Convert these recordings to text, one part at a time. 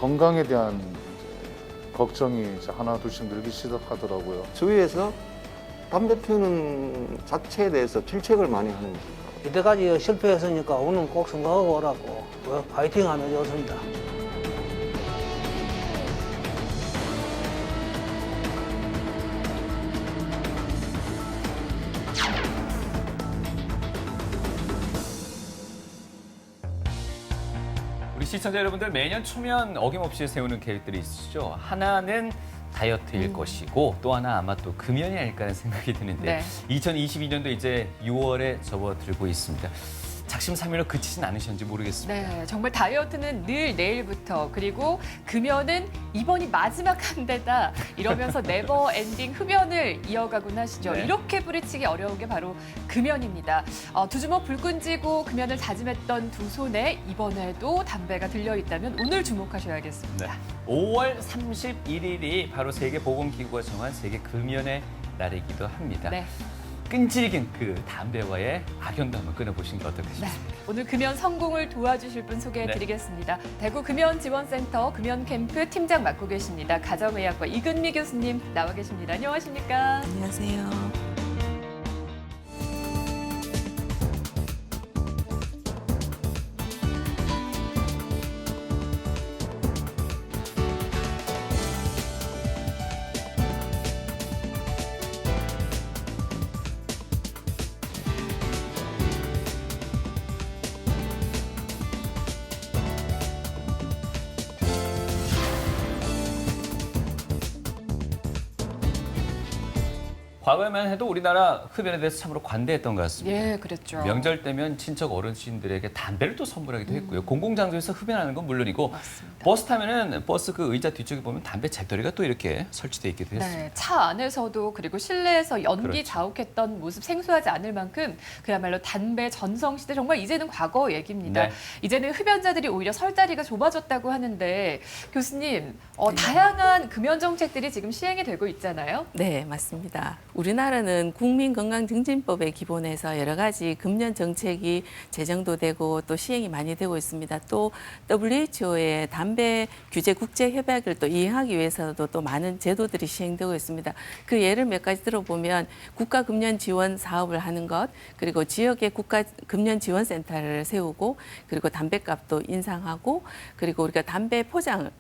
건강에 대한 걱정이 이제 하나 둘씩 늘기 시작하더라고요. 주위에서 담배 피우는 자체에 대해서 질책을 많이 하는 거예요. 이때까지 실패했으니까 오늘 꼭 성공하고 오라고 파이팅 하면 좋습니다. 우리 시청자 여러분들 매년 초면 어김없이 세우는 계획들이 있으시죠? 하나는 다이어트일 것이고 또 하나 아마 또 금연이 아닐까 하는 생각이 드는데 네. 2022년도 이제 6월에 접어들고 있습니다. 작심삼일로 그치진 않으셨는지 모르겠습니다. 네, 정말 다이어트는 늘 내일부터 그리고 금연은 이번이 마지막 한 대다 이러면서 네버 엔딩 흡연을 이어가곤 하시죠. 네. 이렇게 뿌리치기 어려운 게 바로 금연입니다. 두 주먹 불 끈지고 금연을 다짐했던 두 손에 이번에도 담배가 들려있다면 오늘 주목하셔야겠습니다. 네. 5월 31일이 바로 세계보건기구가 정한 세계 금연의 날이기도 합니다. 네. 끈질긴 그 담배와의 악연도 한번 끊어보시는 게 어떨까 네, 싶습니다. 오늘 금연 성공을 도와주실 분 소개해드리겠습니다. 대구 금연지원센터 금연캠프 팀장 맡고 계십니다. 가정의학과 이근미 교수님 나와 계십니다. 안녕하십니까? 안녕하세요. 과거에만 해도 우리나라 흡연에 대해서 참으로 관대했던 것 같습니다. 예, 그랬죠. 명절 때면 친척 어르신들에게 담배를 또 선물하기도 했고요. 공공장소에서 흡연하는 건 물론이고 맞습니다. 버스 타면은 버스 그 의자 뒤쪽에 보면 담배 재떨이가 또 이렇게 설치돼 있기도 했습니다. 네, 차 안에서도 그리고 실내에서 연기 그렇죠. 자욱했던 모습 생소하지 않을 만큼 그야말로 담배 전성시대 정말 이제는 과거 얘기입니다. 네. 이제는 흡연자들이 오히려 설 자리가 좁아졌다고 하는데 교수님, 다양한 금연 정책들이 지금 시행이 되고 있잖아요. 네, 맞습니다. 우리나라는 국민건강증진법에 기본해서 여러 가지 금연 정책이 제정도 되고 또 시행이 많이 되고 있습니다. 또 WHO의 담배 규제 국제 협약을 또 이행하기 위해서도 또 많은 제도들이 시행되고 있습니다. 그 예를 몇 가지 들어보면 국가 금연 지원 사업을 하는 것, 그리고 지역의 국가 금연 지원센터를 세우고, 그리고 담배값도 인상하고, 그리고 우리가 담배 포장을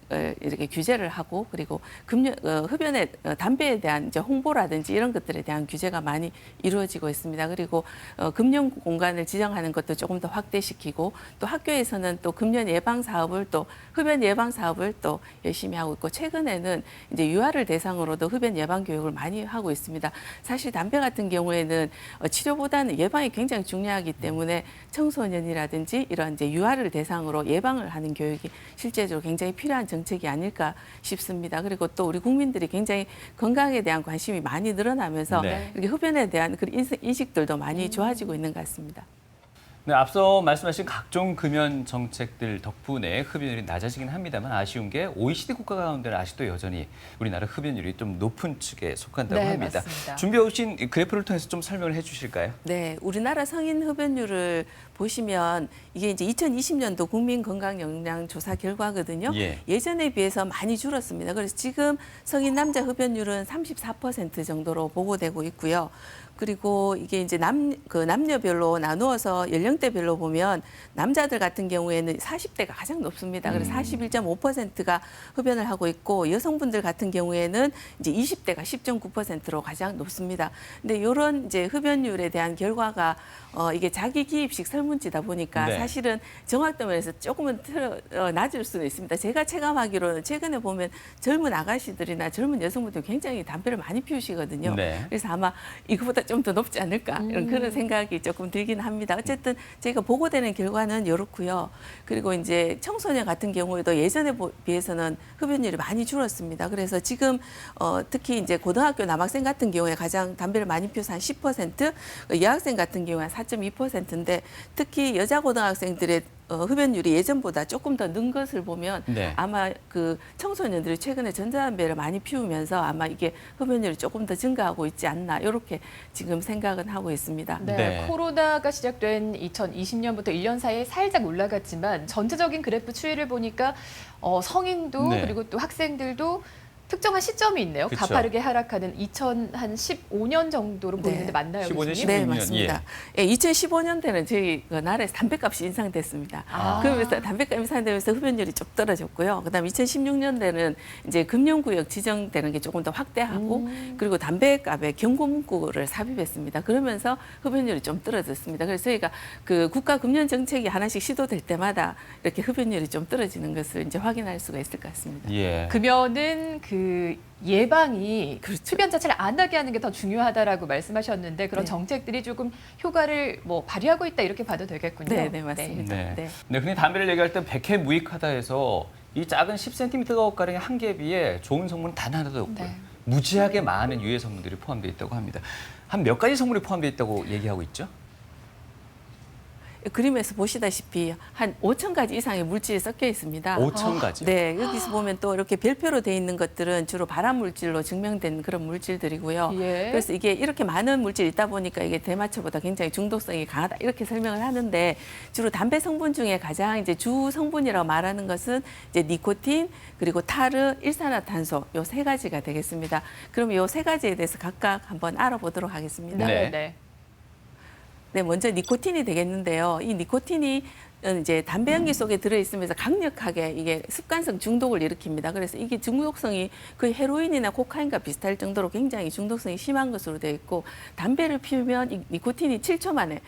이렇게 규제를 하고, 그리고 흡연의 담배에 대한 이제 홍보라든지 이런 것들에 대한 규제가 많이 이루어지고 있습니다. 그리고 금연 공간을 지정하는 것도 조금 더 확대시키고, 또 학교에서는 또 금연 예방 사업을 또 흡연 예방 사업을 또 열심히 하고 있고, 최근에는 이제 유아를 대상으로도 흡연 예방 교육을 많이 하고 있습니다. 사실 담배 같은 경우에는 치료보다는 예방이 굉장히 중요하기 때문에 청소년이라든지 이런 이제 유아를 대상으로 예방을 하는 교육이 실제적으로 굉장히 필요한 정책이 아닐까 싶습니다. 그리고 또 우리 국민들이 굉장히 건강에 대한 관심이 많이 늘어나면서 네. 이렇게 흡연에 대한 그런 인식들도 많이 좋아지고 있는 것 같습니다. 네, 앞서 말씀하신 각종 금연 정책들 덕분에 흡연율이 낮아지긴 합니다만 아쉬운 게 OECD 국가 가운데는 아직도 여전히 우리나라 흡연율이 좀 높은 측에 속한다고 네, 합니다. 맞습니다. 준비해 오신 그래프를 통해서 좀 설명을 해주실까요? 네, 우리나라 성인 흡연율을 보시면 이게 이제 2020년도 국민건강영양조사 결과거든요. 예. 예전에 비해서 많이 줄었습니다. 그래서 지금 성인 남자 흡연율은 34% 정도로 보고되고 있고요. 그리고 이게 이제 남녀별로 나누어서 연령대별로 보면 남자들 같은 경우에는 40대가 가장 높습니다. 그래서 41.5%가 흡연을 하고 있고 여성분들 같은 경우에는 이제 20대가 10.9%로 가장 높습니다. 근데 이런 이제 흡연율에 대한 결과가 이게 자기 기입식 설문지다 보니까 네. 사실은 정확도 면에서 조금은 낮을 수는 있습니다. 제가 체감하기로는 최근에 보면 젊은 아가씨들이나 젊은 여성분들 굉장히 담배를 많이 피우시거든요. 네. 그래서 아마 이거보다 좀 더 높지 않을까 이런 그런 생각이 조금 들긴 합니다. 어쨌든 저희가 보고되는 결과는 이렇고요. 그리고 이제 청소년 같은 경우에도 예전에 비해서는 흡연율이 많이 줄었습니다. 그래서 지금 특히 이제 고등학교 남학생 같은 경우에 가장 담배를 많이 피워서 한 10%, 여학생 같은 경우에 한 4.2%인데 특히 여자 고등학생들의 흡연율이 예전보다 조금 더 는 것을 보면 네. 아마 그 청소년들이 최근에 전자담배를 많이 피우면서 아마 이게 흡연율이 조금 더 증가하고 있지 않나 이렇게 지금 생각은 하고 있습니다. 네, 네. 코로나가 시작된 2020년부터 1년 사이에 살짝 올라갔지만 전체적인 그래프 추이를 보니까 성인도 네. 그리고 또 학생들도 특정한 시점이 있네요. 그쵸. 가파르게 하락하는 2015년 정도로 보이는데 네. 맞나요, 15년, 교수님? 16년. 네, 맞습니다. 예, 2015년대는 저희 그 나라에서 담배값이 인상됐습니다. 아. 그러면서 담배값 인상되면서 흡연율이 좀 떨어졌고요. 그다음 2016년대는 이제 금융구역 지정되는 게 조금 더 확대하고 그리고 담배값에 경고 문구를 삽입했습니다. 그러면서 흡연율이 좀 떨어졌습니다. 그래서 저희가 그 국가 금연 정책이 하나씩 시도될 때마다 이렇게 흡연율이 좀 떨어지는 것을 이제 확인할 수가 있을 것 같습니다. 예. 금연은 그 예방이 그렇죠. 흡연 자체를 안 하게 하는 게 더 중요하다라고 말씀하셨는데 그런 네. 정책들이 조금 효과를 뭐 발휘하고 있다 이렇게 봐도 되겠군요. 네, 네, 맞습니다. 네. 네. 네, 흔히 담배를 얘기할 때 백해 무익하다 해서 이 작은 10cm 가량의 한 개 비에 좋은 성분은 단 하나도 없고요. 네. 무지하게 많은 유해 성분들이 포함되어 있다고 합니다. 한 몇 가지 성분이 포함되어 있다고 얘기하고 있죠? 그림에서 보시다시피 한 5천 가지 이상의 물질이 섞여 있습니다. 5천 가지. 네, 여기서 보면 또 이렇게 별표로 돼 있는 것들은 주로 발암 물질로 증명된 그런 물질들이고요. 예. 그래서 이게 이렇게 많은 물질이 있다 보니까 이게 대마초보다 굉장히 중독성이 강하다 이렇게 설명을 하는데 주로 담배 성분 중에 가장 이제 주 성분이라고 말하는 것은 이제 니코틴 그리고 타르, 일산화탄소 요 세 가지가 되겠습니다. 그럼 요 세 가지에 대해서 각각 한번 알아보도록 하겠습니다. 네. 네. 네, 먼저 니코틴이 되겠는데요. 이 니코틴이 이제 담배 연기 속에 들어있으면서 강력하게 이게 습관성 중독을 일으킵니다. 그래서 이게 중독성이 거의 헤로인이나 코카인과 비슷할 정도로 굉장히 중독성이 심한 것으로 되어 있고 담배를 피우면 이 니코틴이 7초 만에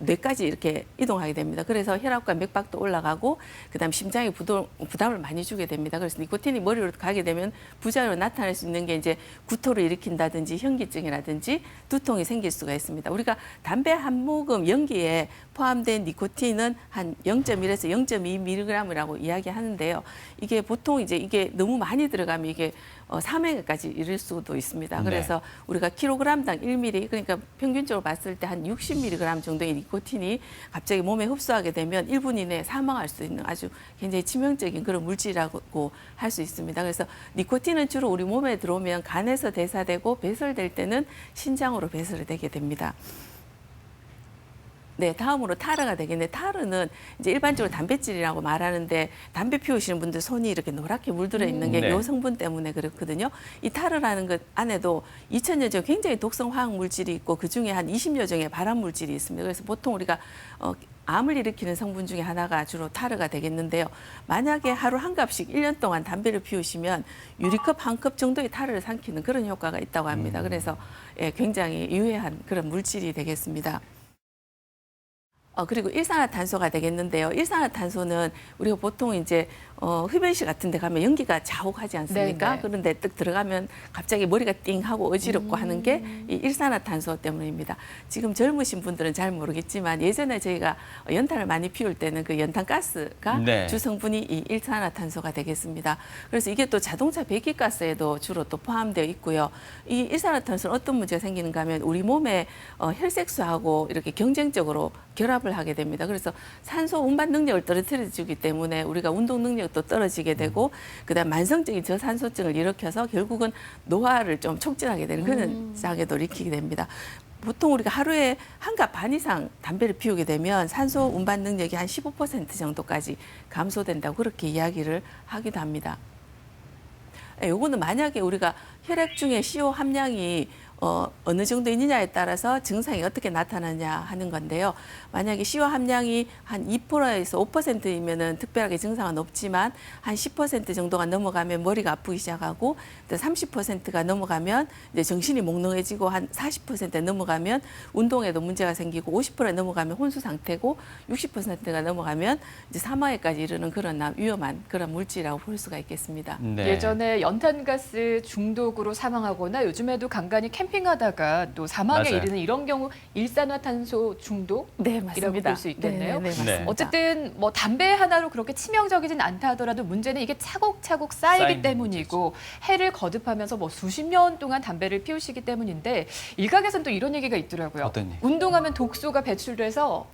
뇌까지 이렇게 이동하게 됩니다. 그래서 혈압과 맥박도 올라가고 그다음 심장에 부담을 많이 주게 됩니다. 그래서 니코틴이 머리로 가게 되면 부작용으로 나타날 수 있는 게 이제 구토를 일으킨다든지 현기증이라든지 두통이 생길 수가 있습니다. 우리가 담배 한 모금 연기에 포함된 니코틴은 한 0.1에서 0.2mg이라고 이야기하는데요. 이게 보통 이제 이게 너무 많이 들어가면 이게 사망에까지 이를 수도 있습니다. 그래서 네. 우리가 킬로그램당 1ml 그러니까 평균적으로 봤을 때 한 60mg 정도의 니코틴이 갑자기 몸에 흡수하게 되면 1분 이내에 사망할 수 있는 아주 굉장히 치명적인 그런 물질이라고 할 수 있습니다. 그래서 니코틴은 주로 우리 몸에 들어오면 간에서 대사되고 배설될 때는 신장으로 배설되게 됩니다. 네, 다음으로 타르가 되겠는데 타르는 이제 일반적으로 단백질이라고 말하는데 담배 피우시는 분들 손이 이렇게 노랗게 물들어 있는 게 네. 이 성분 때문에 그렇거든요. 이 타르라는 것 안에도 2000여 종 굉장히 독성 화학 물질이 있고 그 중에 한 20여 종의 발암 물질이 있습니다. 그래서 보통 우리가 암을 일으키는 성분 중에 하나가 주로 타르가 되겠는데요. 만약에 하루 한 값씩 1년 동안 담배를 피우시면 유리컵 한 컵 정도의 타르를 삼키는 그런 효과가 있다고 합니다. 그래서 예, 굉장히 유해한 그런 물질이 되겠습니다. 그리고 일산화탄소가 되겠는데요. 일산화탄소는 우리가 보통 이제 흡연실 같은 데 가면 연기가 자욱하지 않습니까? 네네. 그런데 딱 들어가면 갑자기 머리가 띵하고 어지럽고 하는 게 이 일산화탄소 때문입니다. 지금 젊으신 분들은 잘 모르겠지만 예전에 저희가 연탄을 많이 피울 때는 그 연탄 가스가 네. 주성분이 이 일산화탄소가 되겠습니다. 그래서 이게 또 자동차 배기가스에도 주로 또 포함되어 있고요. 이 일산화탄소는 어떤 문제가 생기는가 하면 우리 몸에 혈색소하고 이렇게 경쟁적으로 결합을 하게 됩니다. 그래서 산소 운반 능력을 떨어뜨려주기 때문에 우리가 운동 능력도 떨어지게 되고 그다음 만성적인 저산소증을 일으켜서 결국은 노화를 좀 촉진하게 되는 그런 장애도 일으키게 됩니다. 보통 우리가 하루에 한 갑 반 이상 담배를 피우게 되면 산소 운반 능력이 한 15% 정도까지 감소된다고 그렇게 이야기를 하기도 합니다. 요거는 만약에 우리가 혈액 중에 CO 함량이 어느 정도 있느냐에 따라서 증상이 어떻게 나타나냐 하는 건데요. 만약에 CO 함량이 한 2%에서 5%이면은 특별하게 증상은 없지만 한 10% 정도가 넘어가면 머리가 아프기 시작하고 30%가 넘어가면 이제 정신이 몽롱해지고 한 40% 넘어가면 운동에도 문제가 생기고 50% 넘어가면 혼수 상태고 60%가 넘어가면 이제 사망에까지 이르는 그런 위험한 그런 물질이라고 볼 수가 있겠습니다. 네. 예전에 연탄가스 중독으로 사망하거나 요즘에도 간간히 캠핑하다가 또 사망에 맞아요. 이르는 이런 경우 일산화탄소 중독? 네, 맞습니다. 볼 수 있겠네요. 네, 맞습니다. 어쨌든 뭐 담배 하나로 그렇게 치명적이진 않다 하더라도 문제는 이게 차곡차곡 쌓이기 쌓이는 때문이고 해를 거듭하면서 뭐 수십 년 동안 담배를 피우시기 때문인데 일각에서는 또 이런 얘기가 있더라고요. 어떤 얘기? 운동하면 독소가 배출돼서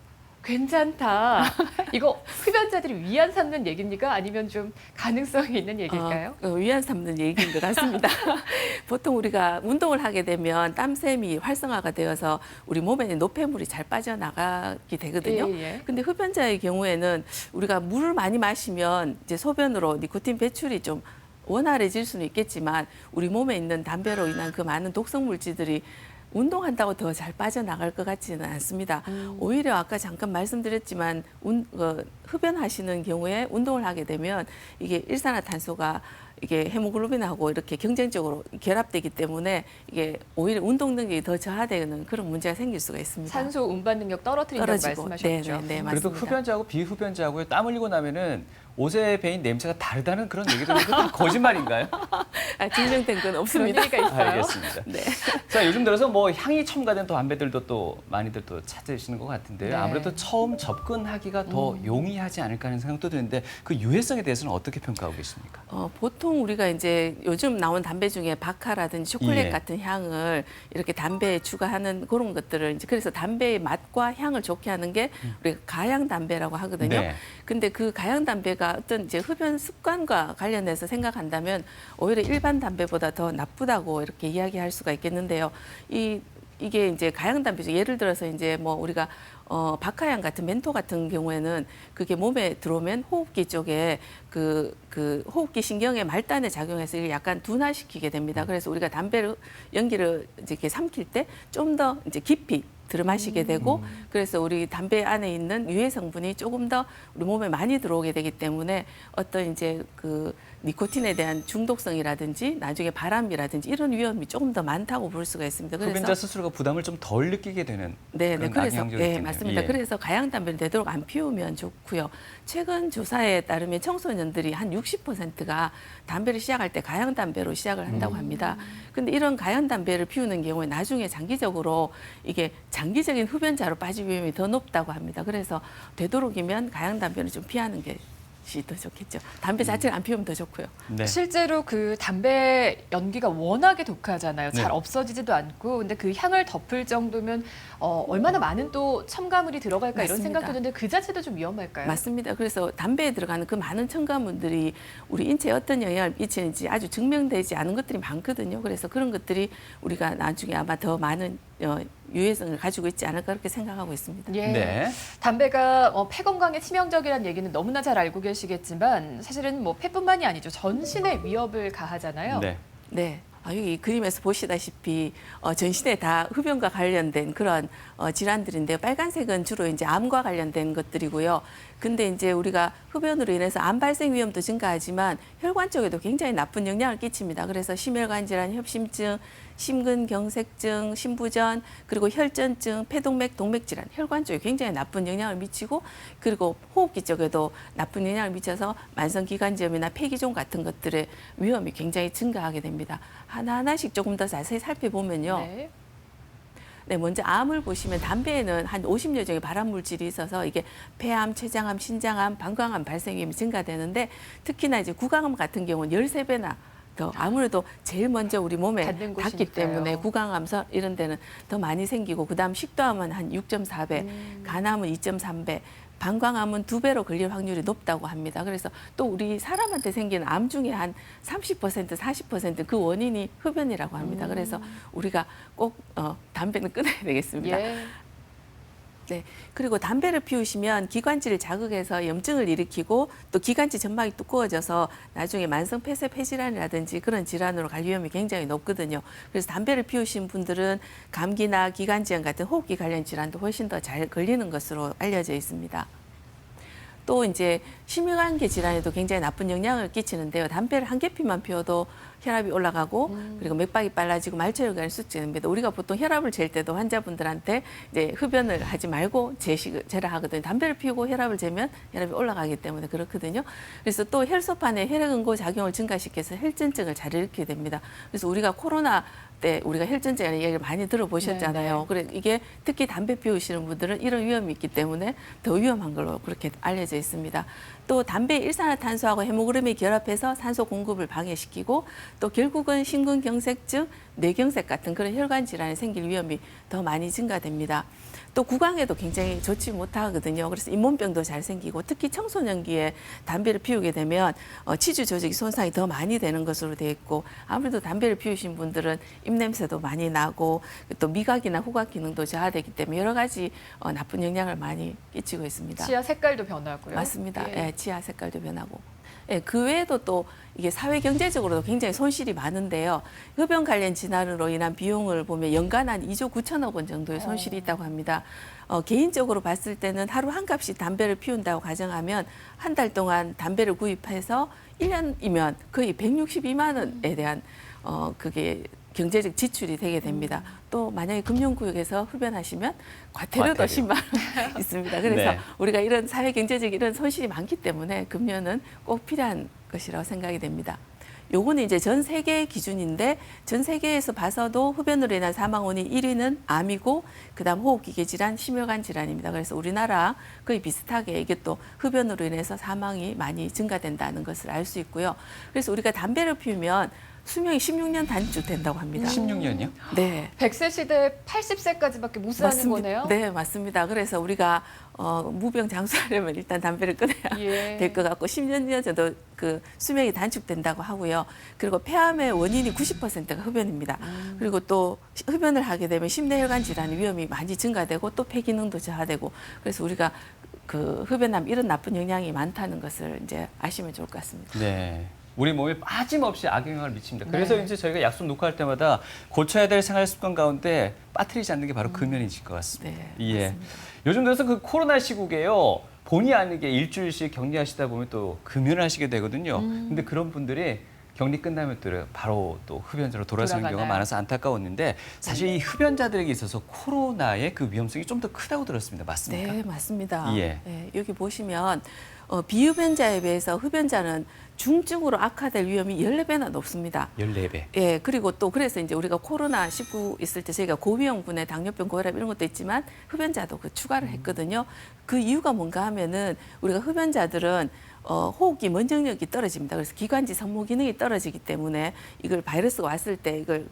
괜찮다. 이거 흡연자들이 위안 삼는 얘기입니까? 아니면 좀 가능성이 있는 얘기일까요? 위안 삼는 얘기인 것 같습니다. 보통 우리가 운동을 하게 되면 땀샘이 활성화가 되어서 우리 몸에 노폐물이 잘 빠져나가게 되거든요. 예. 근데 흡연자의 경우에는 우리가 물을 많이 마시면 이제 소변으로 니코틴 배출이 좀 원활해질 수는 있겠지만 우리 몸에 있는 담배로 인한 그 많은 독성 물질들이 운동한다고 더 잘 빠져나갈 것 같지는 않습니다. 오히려 아까 잠깐 말씀드렸지만 흡연하시는 경우에 운동을 하게 되면 이게 일산화탄소가 이게 헤모글로빈하고 이렇게 경쟁적으로 결합되기 때문에 이게 오히려 운동 능력이 더 저하되는 그런 문제가 생길 수가 있습니다. 산소 운반 능력 떨어뜨린다고 말씀하셨죠. 네, 그래도 맞습니다. 흡연자하고 비흡연자하고 땀 흘리고 나면은 옷에 배인 냄새가 다르다는 그런 얘기도 있는데 다 거짓말인가요? 증명된 건 그런 없습니다. 얘기가 있어요. 알겠습니다. 네. 자, 요즘 들어서 뭐 향이 첨가된 또 담배들도 또 많이들 또 찾으시는 것 같은데요. 네. 아무래도 처음 접근하기가 더 용이하지 않을까 하는 생각도 드는데 그 유해성에 대해서는 어떻게 평가하고 계십니까? 보통 우리가 이제 요즘 나온 담배 중에 바카라든지 초콜릿 예. 같은 향을 이렇게 담배에 추가하는 그런 것들을 이제 그래서 담배의 맛과 향을 좋게 하는 게 우리가 가향 담배라고 하거든요. 네. 근데 그 가향 담배가 어떤 이제 흡연 습관과 관련해서 생각한다면 오히려 일반 담배보다 더 나쁘다고 이렇게 이야기할 수가 있겠는데요. 이게 이제 가향 담배 중 예를 들어서 이제 뭐 우리가 박하향 같은 멘토 같은 경우에는 그게 몸에 들어오면 호흡기 쪽에 그 호흡기 신경의 말단에 작용해서 이게 약간 둔화시키게 됩니다. 그래서 우리가 담배를 연기를 이제 이렇게 삼킬 때 좀 더 이제 깊이 들이마시게 되고 그래서 우리 담배 안에 있는 유해 성분이 조금 더 우리 몸에 많이 들어오게 되기 때문에 어떤 이제 그 니코틴에 대한 중독성이라든지 나중에 바람이라든지 이런 위험이 조금 더 많다고 볼 수가 있습니다. 그래서 흡연자 스스로가 부담을 좀 덜 느끼게 되는 네, 그런 그래서 악영향적이겠네요. 맞습니다. 예. 그래서 가양 담배를 되도록 안 피우면 좋고요. 최근 조사에 따르면 청소년들이 한 60%가 담배를 시작할 때 가양 담배로 시작을 한다고 합니다. 근데 이런 가양 담배를 피우는 경우에 나중에 장기적으로 이게 장기적인 흡연자로 빠질 위험이 더 높다고 합니다. 그래서 되도록이면 가양 담배는 좀 피하는 게 더 좋겠죠. 담배 자체를 안 피우면 더 좋고요. 네. 실제로 그 담배 연기가 워낙에 독하잖아요. 잘 네. 없어지지도 않고. 근데 그 향을 덮을 정도면 얼마나 많은 또 첨가물이 들어갈까 이런 맞습니다. 생각도 드는데 그 자체도 좀 위험할까요? 맞습니다. 그래서 담배에 들어가는 그 많은 첨가물들이 우리 인체에 어떤 영향을 미치는지 아주 증명되지 않은 것들이 많거든요. 그래서 그런 것들이 우리가 나중에 아마 더 많은 유해성을 가지고 있지 않을까 그렇게 생각하고 있습니다. 예. 네. 담배가 폐 건강에 치명적이라는 얘기는 너무나 잘 알고 계시겠지만 사실은 뭐 폐뿐만이 아니죠. 전신에 위협을 가하잖아요. 네. 네. 여기 그림에서 보시다시피 전신에 다 흡연과 관련된 그런 질환들인데요. 빨간색은 주로 이제 암과 관련된 것들이고요. 근데 이제 우리가 흡연으로 인해서 암 발생 위험도 증가하지만 혈관 쪽에도 굉장히 나쁜 영향을 끼칩니다. 그래서 심혈관 질환, 협심증, 심근경색증, 심부전, 그리고 혈전증, 폐동맥, 동맥 질환, 혈관 쪽에 굉장히 나쁜 영향을 미치고 그리고 호흡기 쪽에도 나쁜 영향을 미쳐서 만성기관지염이나 폐기종 같은 것들의 위험이 굉장히 증가하게 됩니다. 하나하나씩 조금 더 자세히 살펴보면요. 네. 네, 먼저 암을 보시면 담배에는 한 50여 종의 발암 물질이 있어서 이게 폐암, 췌장암, 신장암, 방광암 발생 위험이 증가되는데 특히나 이제 구강암 같은 경우는 13배나 더 아무래도 제일 먼저 우리 몸에 닿는 닿기 곳이니까요. 때문에 구강암 이런 데는 더 많이 생기고 그다음 식도암은 한 6.4배, 간암은 2.3배, 방광암은 2배로 걸릴 확률이 높다고 합니다. 그래서 또 우리 사람한테 생기는 암 중에 한 30%, 40%그 원인이 흡연이라고 합니다. 그래서 우리가 꼭 담배는 끊어야 되겠습니다. 예. 네. 그리고 담배를 피우시면 기관지를 자극해서 염증을 일으키고 또 기관지 점막이 두꺼워져서 나중에 만성 폐쇄 폐질환이라든지 그런 질환으로 갈 위험이 굉장히 높거든요. 그래서 담배를 피우신 분들은 감기나 기관지염 같은 호흡기 관련 질환도 훨씬 더 잘 걸리는 것으로 알려져 있습니다. 또 이제 심혈관계 질환에도 굉장히 나쁜 영향을 끼치는데요. 담배를 한 개피만 피워도 혈압이 올라가고 그리고 맥박이 빨라지고 말초혈관이 수축됩니다. 우리가 보통 혈압을 잴 때도 환자분들한테 이제 흡연을 하지 말고 재라 하거든요. 담배를 피우고 혈압을 재면 혈압이 올라가기 때문에 그렇거든요. 그래서 또 혈소판에 혈액응고 작용을 증가시켜서 혈전증을 잘 일으키게 됩니다. 그래서 우리가 코로나 때 우리가 혈전제라는 이야기를 많이 들어보셨잖아요. 그래 이게 특히 담배 피우시는 분들은 이런 위험이 있기 때문에 더 위험한 걸로 그렇게 알려져 있습니다. 또 담배 일산화탄소하고 헤모그램이 결합해서 산소 공급을 방해시키고 또 결국은 심근경색증, 뇌경색 같은 그런 혈관 질환이 생길 위험이 더 많이 증가됩니다. 또 구강에도 굉장히 좋지 못하거든요. 그래서 잇몸병도 잘 생기고 특히 청소년기에 담배를 피우게 되면 치주 조직이 손상이 더 많이 되는 것으로 되어 있고 아무래도 담배를 피우신 분들은 입냄새도 많이 나고 또 미각이나 후각 기능도 저하되기 때문에 여러 가지 나쁜 영향을 많이 끼치고 있습니다. 치아 색깔도 변하고요. 맞습니다. 예. 예, 치아 색깔도 변하고. 예, 그 외에도 또 이게 사회 경제적으로도 굉장히 손실이 많은데요. 흡연 관련 질환으로 인한 비용을 보면 연간 한 2조 9천억 원 정도의 손실이 있다고 합니다. 개인적으로 봤을 때는 하루 한 값씩 담배를 피운다고 가정하면 한 달 동안 담배를 구입해서 1년이면 거의 162만 원에 대한 그게 경제적 지출이 되게 됩니다. 또 만약에 금융구역에서 흡연하시면 과태료도 과태료. 10만 원 있습니다. 그래서 네. 우리가 이런 사회 경제적 이런 손실이 많기 때문에 금연은 꼭 필요한 것이라고 생각이 됩니다. 요거는 이제 전 세계 기준인데 전 세계에서 봐서도 흡연으로 인한 사망 원인 1위는 암이고 그다음 호흡기계 질환, 심혈관 질환입니다. 그래서 우리나라 거의 비슷하게 이게 또 흡연으로 인해서 사망이 많이 증가된다는 것을 알 수 있고요. 그래서 우리가 담배를 피우면 수명이 16년 단축된다고 합니다. 16년이요? 네. 100세 시대에 80세까지밖에 못 사는 거네요. 네, 맞습니다. 그래서 우리가 무병장수하려면 일단 담배를 끊어야 예. 될 것 같고 10년 정도 그 수명이 단축된다고 하고요. 그리고 폐암의 원인이 90%가 흡연입니다. 그리고 또 흡연을 하게 되면 심내혈관 질환 위험이 많이 증가되고 또 폐 기능도 저하되고 그래서 우리가 그 흡연하면 이런 나쁜 영향이 많다는 것을 이제 아시면 좋을 것 같습니다. 네. 우리 몸에 빠짐없이 악영향을 미칩니다. 그래서 네. 이제 저희가 약속 녹화할 때마다 고쳐야 될 생활 습관 가운데 빠뜨리지 않는 게 바로 금연이실 것 같습니다. 네, 예. 맞습니다. 요즘 들어서 그 코로나 시국에요. 본의 아니게 일주일씩 격리하시다 보면 또 금연을 하시게 되거든요. 근데 그런 분들이 격리 끝나면 또 바로 또 흡연자로 돌아서는 돌아가나요? 경우가 많아서 안타까웠는데 사실 이 흡연자들에게 있어서 코로나의 그 위험성이 좀 더 크다고 들었습니다. 맞습니까? 네, 맞습니다. 예. 네, 여기 보시면 비흡연자에 비해서 흡연자는 중증으로 악화될 위험이 14배나 높습니다. 14배. 예, 그리고 또 그래서 이제 우리가 코로나19 있을 때 저희가 고위험군의 당뇨병, 고혈압 이런 것도 있지만 흡연자도 그 추가를 했거든요. 그 이유가 뭔가 하면은 우리가 흡연자들은 호흡기 면역력이 떨어집니다. 그래서 기관지 성모 기능이 떨어지기 때문에 이걸 바이러스가 왔을 때 이걸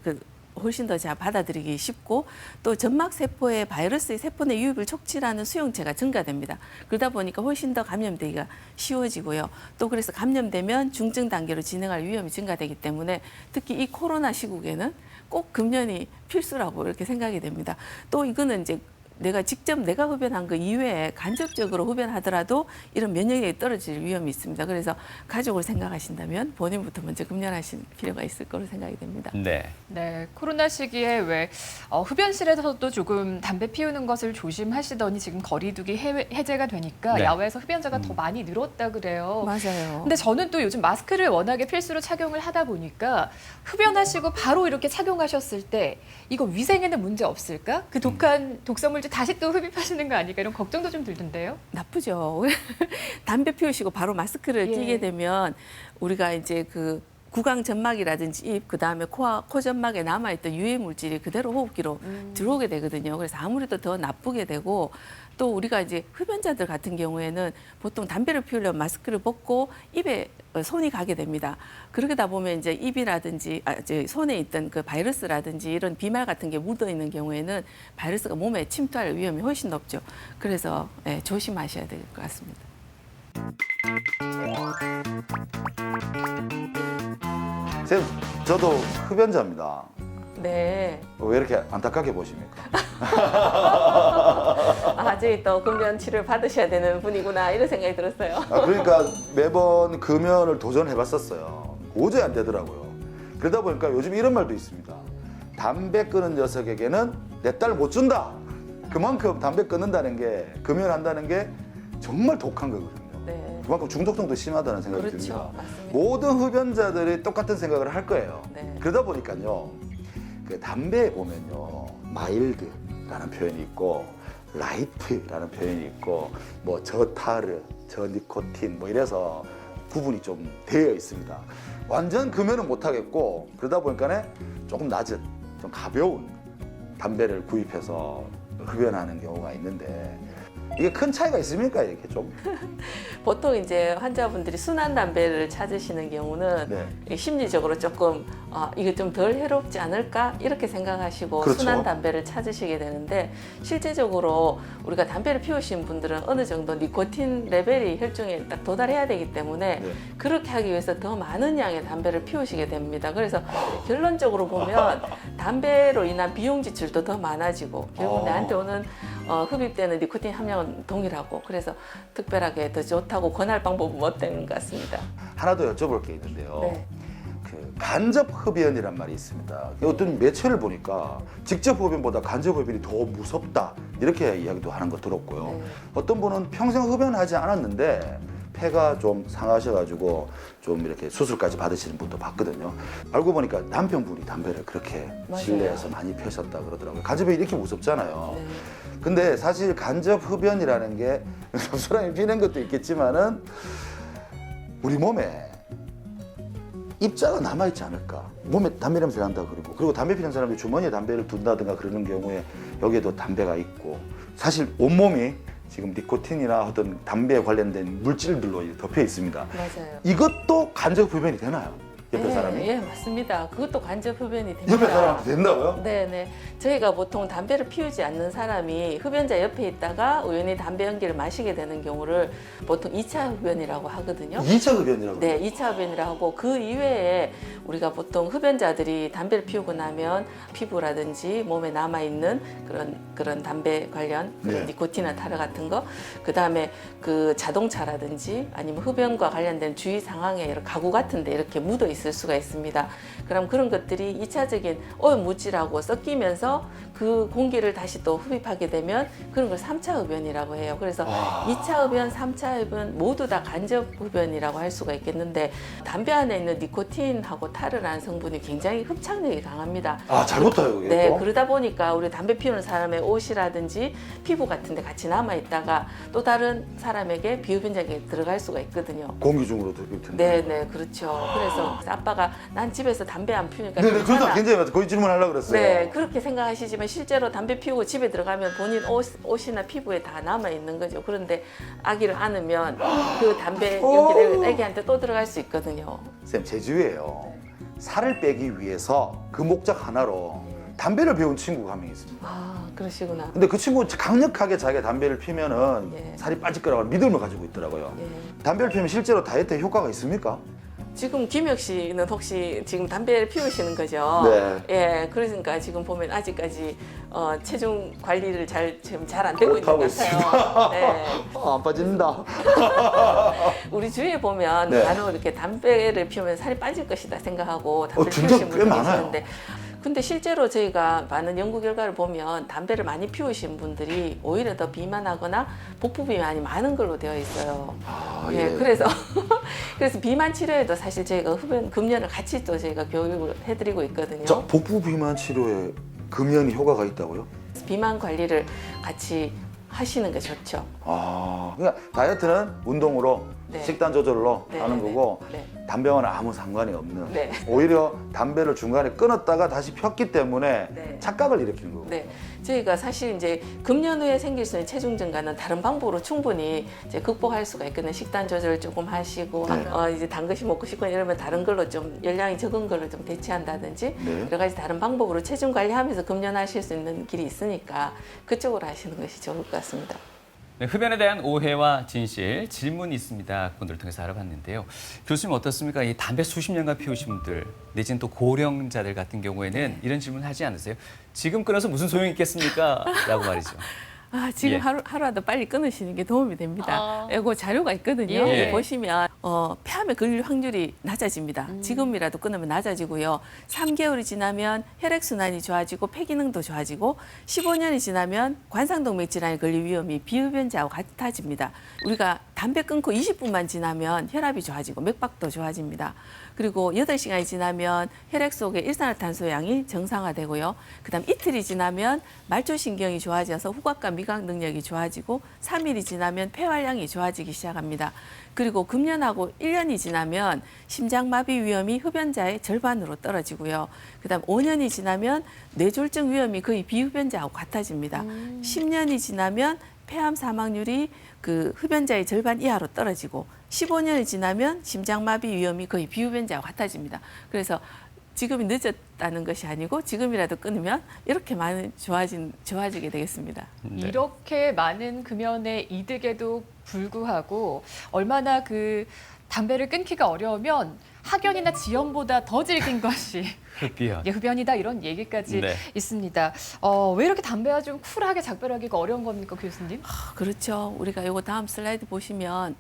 훨씬 더 잘 받아들이기 쉽고 또 점막 세포의 바이러스의 세포 내 유입을 촉진하는 수용체가 증가됩니다. 그러다 보니까 훨씬 더 감염되기가 쉬워지고요. 또 그래서 감염되면 중증 단계로 진행할 위험이 증가되기 때문에 특히 이 코로나 시국에는 꼭 금연이 필수라고 이렇게 생각이 됩니다. 또 이거는 이제 내가 직접 내가 흡연한 거 이외에 간접적으로 흡연하더라도 이런 면역력이 떨어질 위험이 있습니다. 그래서 가족을 생각하신다면 본인부터 먼저 금연하실 필요가 있을 거로 생각이 됩니다. 네. 네, 코로나 시기에 왜 흡연실에서도 조금 담배 피우는 것을 조심하시더니 지금 거리두기 해제가 되니까 네. 야외에서 흡연자가 더 많이 늘었다 그래요. 맞아요. 근데 저는 또 요즘 마스크를 워낙에 필수로 착용을 하다 보니까 흡연하시고 바로 이렇게 착용하셨을 때 이거 위생에는 문제 없을까? 그 독한 독성물질 다시 또 흡입하시는 거 아닐까 이런 걱정도 좀 들던데요. 나쁘죠. 담배 피우시고 바로 마스크를 예. 끼게 되면 우리가 이제 그 구강 점막이라든지 입, 그다음에 코 점막에 남아있던 유해 물질이 그대로 호흡기로 들어오게 되거든요. 그래서 아무래도 더 나쁘게 되고 또 우리가 이제 흡연자들 같은 경우에는 보통 담배를 피우려면 마스크를 벗고 입에 손이 가게 됩니다. 그러다 보면 이제 입이라든지 이제 손에 있던 그 바이러스라든지 이런 비말 같은 게 묻어 있는 경우에는 바이러스가 몸에 침투할 위험이 훨씬 높죠. 그래서 조심하셔야 될 것 같습니다. 선생님, 저도 흡연자입니다. 네. 왜 이렇게 안타깝게 보십니까? 저희 또 금연 치료를 받으셔야 되는 분이구나 이런 생각이 들었어요. 그러니까 매번 금연을 도전해봤었어요. 도저히 안 되더라고요. 그러다 보니까 요즘 이런 말도 있습니다. 담배 끊은 녀석에게는 내 딸 못 준다. 그만큼 담배 끊는다는 게, 금연한다는 게 정말 독한 거거든요. 네. 그만큼 중독성도 심하다는 생각이 그렇죠. 듭니다. 맞습니다. 모든 흡연자들이 똑같은 생각을 할 거예요. 네. 그러다 보니까요, 그 담배에 보면요, 마일드라는 표현이 있고, 라이트라는 표현이 있고, 뭐 저타르, 저니코틴 뭐 이래서 구분이 좀 되어 있습니다. 완전 금연은 못 하겠고, 그러다 보니까 조금 낮은 좀 가벼운 담배를 구입해서 흡연하는 경우가 있는데 이게 큰 차이가 있습니까? 이렇게 좀? 보통 이제 환자분들이 순한 담배를 찾으시는 경우는 네. 심리적으로 조금 이게 좀 덜 해롭지 않을까 이렇게 생각하시고 그렇죠. 순한 담배를 찾으시게 되는데 실제적으로 우리가 담배를 피우신 분들은 어느 정도 니코틴 레벨이 혈중에 딱 도달해야 되기 때문에 네. 그렇게 하기 위해서 더 많은 양의 담배를 피우시게 됩니다. 그래서 결론적으로 보면 담배로 인한 비용 지출도 더 많아지고 결국 나한테 오는 흡입되는 니코틴 함량은 동일하고 그래서 특별하게 더 좋다고 권할 방법은 못 되는 것 같습니다. 하나 더 여쭤볼 게 있는데요. 네. 그 간접 흡연이란 말이 있습니다. 어떤 매체를 보니까 직접 흡연보다 간접 흡연이 더 무섭다 이렇게 이야기도 하는 거 들었고요. 네. 어떤 분은 평생 흡연하지 않았는데 폐가 좀 상하셔가지고 좀 이렇게 수술까지 받으시는 분도 봤거든요. 알고 보니까 남편분이 담배를 그렇게 맞아요. 실내에서 많이 펴셨다 그러더라고요. 간접 흡연이 이렇게 무섭잖아요. 네. 근데 사실 간접 흡연이라는 게 사람이 피는 것도 있겠지만은 우리 몸에 입자가 남아있지 않을까. 몸에 담배 냄새 난다 그리고 담배 피는 사람들이 주머니에 담배를 둔다든가 그러는 경우에 여기에도 담배가 있고 사실 온몸이 지금 니코틴이나 어떤 담배에 관련된 물질들로 덮여 있습니다. 맞아요. 이것도 간접 흡연이 되나요? 옆에 사람이? 예, 맞습니다. 그것도 간접 흡연이 됩니다. 옆에 사람한테 된다고요? 네네. 저희가 보통 담배를 피우지 않는 사람이 흡연자 옆에 있다가 우연히 담배 연기를 마시게 되는 경우를 보통 2차 흡연이라고 하거든요. 2차 흡연이라고. 네, 2차 흡연이라고 하고 그 이외에 우리가 보통 흡연자들이 담배를 피우고 나면 피부라든지 몸에 남아있는 그런 담배 관련 그런 네. 니코틴이나 타르 같은 거 그다음에 그 자동차라든지 아니면 흡연과 관련된 주위 상황에 여러 가구 같은 데 이렇게 묻어 있을 수가 있습니다. 그럼 그런 것들이 2차적인 오염 물질하고 섞이면서 그 공기를 다시 또 흡입하게 되면 그런 걸 3차 흡연이라고 해요. 그래서 2차 흡연, 3차 흡연 모두 다 간접 흡연이라고 할 수가 있겠는데 담배 안에 있는 니코틴하고 타르라는 성분이 굉장히 흡착력이 강합니다. 아, 잘 붙어요, 그게 네, 또? 그러다 보니까 우리 담배 피우는 사람의 옷이라든지 피부 같은 데 같이 남아 있다가 또 다른 사람에게 비흡연자에게 들어갈 수가 있거든요. 공기 중으로 들릴 텐데. 네, 그렇죠. 그래서 아빠가 난 집에서 담배 안 피우니까 네네, 그렇다. 괜찮아. 굉장히 맞아. 거기 질문하려고 그랬어요. 네, 그렇게 생각하시지만 실제로 담배 피우고 집에 들어가면 본인 옷이나 피부에 다 남아 있는 거죠. 그런데 아기를 안으면 그 담배 연기를 아기한테 또 들어갈 수 있거든요. 쌤, 제 주위에요. 살을 빼기 위해서 그 목적 하나로 담배를 배운 친구가 한 명 있습니다. 아, 그러시구나. 근데 그 친구 강력하게 자기가 담배를 피면은 예. 살이 빠질 거라고 믿음을 가지고 있더라고요. 예. 담배를 피우면 실제로 다이어트에 효과가 있습니까? 지금 김혁 씨는 혹시 지금 담배를 피우시는 거죠? 네. 예, 그러니까 지금 보면 아직까지 체중 관리를 지금 잘 안 되고 있는 것 못하고 같아요. 네. 안 빠진다. 우리 주위에 보면 네. 간혹 이렇게 담배를 피우면 살이 빠질 것이다 생각하고 담배를 진짜 피우신 꽤 분들이 많아요. 계시는데 근데 실제로 저희가 많은 연구 결과를 보면 담배를 많이 피우신 분들이 오히려 더 비만하거나 복부 비만이 많은 걸로 되어 있어요. 아, 예, 예. 그래서 비만 치료에도 사실 저희가 금연을 같이 또 저희가 교육을 해드리고 있거든요. 자, 복부 비만 치료에 금연이 효과가 있다고요? 비만 관리를 같이 하시는 게 좋죠. 아, 그러니까 다이어트는 운동으로 네. 식단 조절로 네, 하는 네, 거고 네. 담배와는 아무 상관이 없는 네. 오히려 담배를 중간에 끊었다가 다시 폈기 때문에 네. 착각을 일으키는 거고. 네, 저희가 사실 이제 금연 후에 생길 수 있는 체중 증가는 다른 방법으로 충분히 이제 극복할 수가 있거든요. 식단 조절 조금 하시고 네. 이제 단 것이 먹고 싶거나 이러면 다른 걸로 좀 열량이 적은 걸로 좀 대체한다든지 네. 여러 가지 다른 방법으로 체중 관리하면서 금연하실 수 있는 길이 있으니까 그쪽으로 하시는 것이 좋을 것 같습니다. 네, 흡연에 대한 오해와 진실, 질문이 있습니다. 그분들을 통해서 알아봤는데요. 교수님 어떻습니까? 이 담배 수십 년간 피우신 분들, 내지는 또 고령자들 같은 경우에는 이런 질문 하지 않으세요? 지금 끊어서 무슨 소용이 있겠습니까? 라고 말이죠. 지금 예. 하루라도 빨리 끊으시는 게 도움이 됩니다. 이거 자료가 있거든요. 예. 여기 보시면 폐암에 걸릴 확률이 낮아집니다. 지금이라도 끊으면 낮아지고요. 3개월이 지나면 혈액순환이 좋아지고 폐기능도 좋아지고 15년이 지나면 관상동맥 질환에 걸릴 위험이 비흡연자하고 같아집니다. 우리가 담배 끊고 20분만 지나면 혈압이 좋아지고 맥박도 좋아집니다. 그리고 8시간이 지나면 혈액 속의 일산화탄소량이 정상화되고요. 그다음 이틀이 지나면 말초신경이 좋아져서 후각과 미각 능력이 좋아지고 3일이 지나면 폐활량이 좋아지기 시작합니다. 그리고 금연하고 접종하고 1년이 지나면 심장마비 위험이 흡연자의 절반으로 떨어지고요. 그다음 5년이 지나면 뇌졸중 위험이 거의 비흡연자하고 같아집니다. 10년이 지나면 폐암 사망률이 그 흡연자의 절반 이하로 떨어지고 15년이 지나면 심장마비 위험이 거의 비흡연자와 같아집니다. 그래서 지금이 늦었다는 것이 아니고 지금이라도 끊으면 이렇게 많은 좋아지게 되겠습니다. 네. 이렇게 많은 금연의 이득에도 불구하고 얼마나 그 담배를 끊기가 어려우면 학연이나 지연보다 더 질긴 것이 흡연. 예, 흡연이다 이런 얘기까지 네. 있습니다. 왜 이렇게 담배와 좀 쿨하게 작별하기가 어려운 겁니까, 교수님? 그렇죠. 우리가 이거 다음 슬라이드 보시면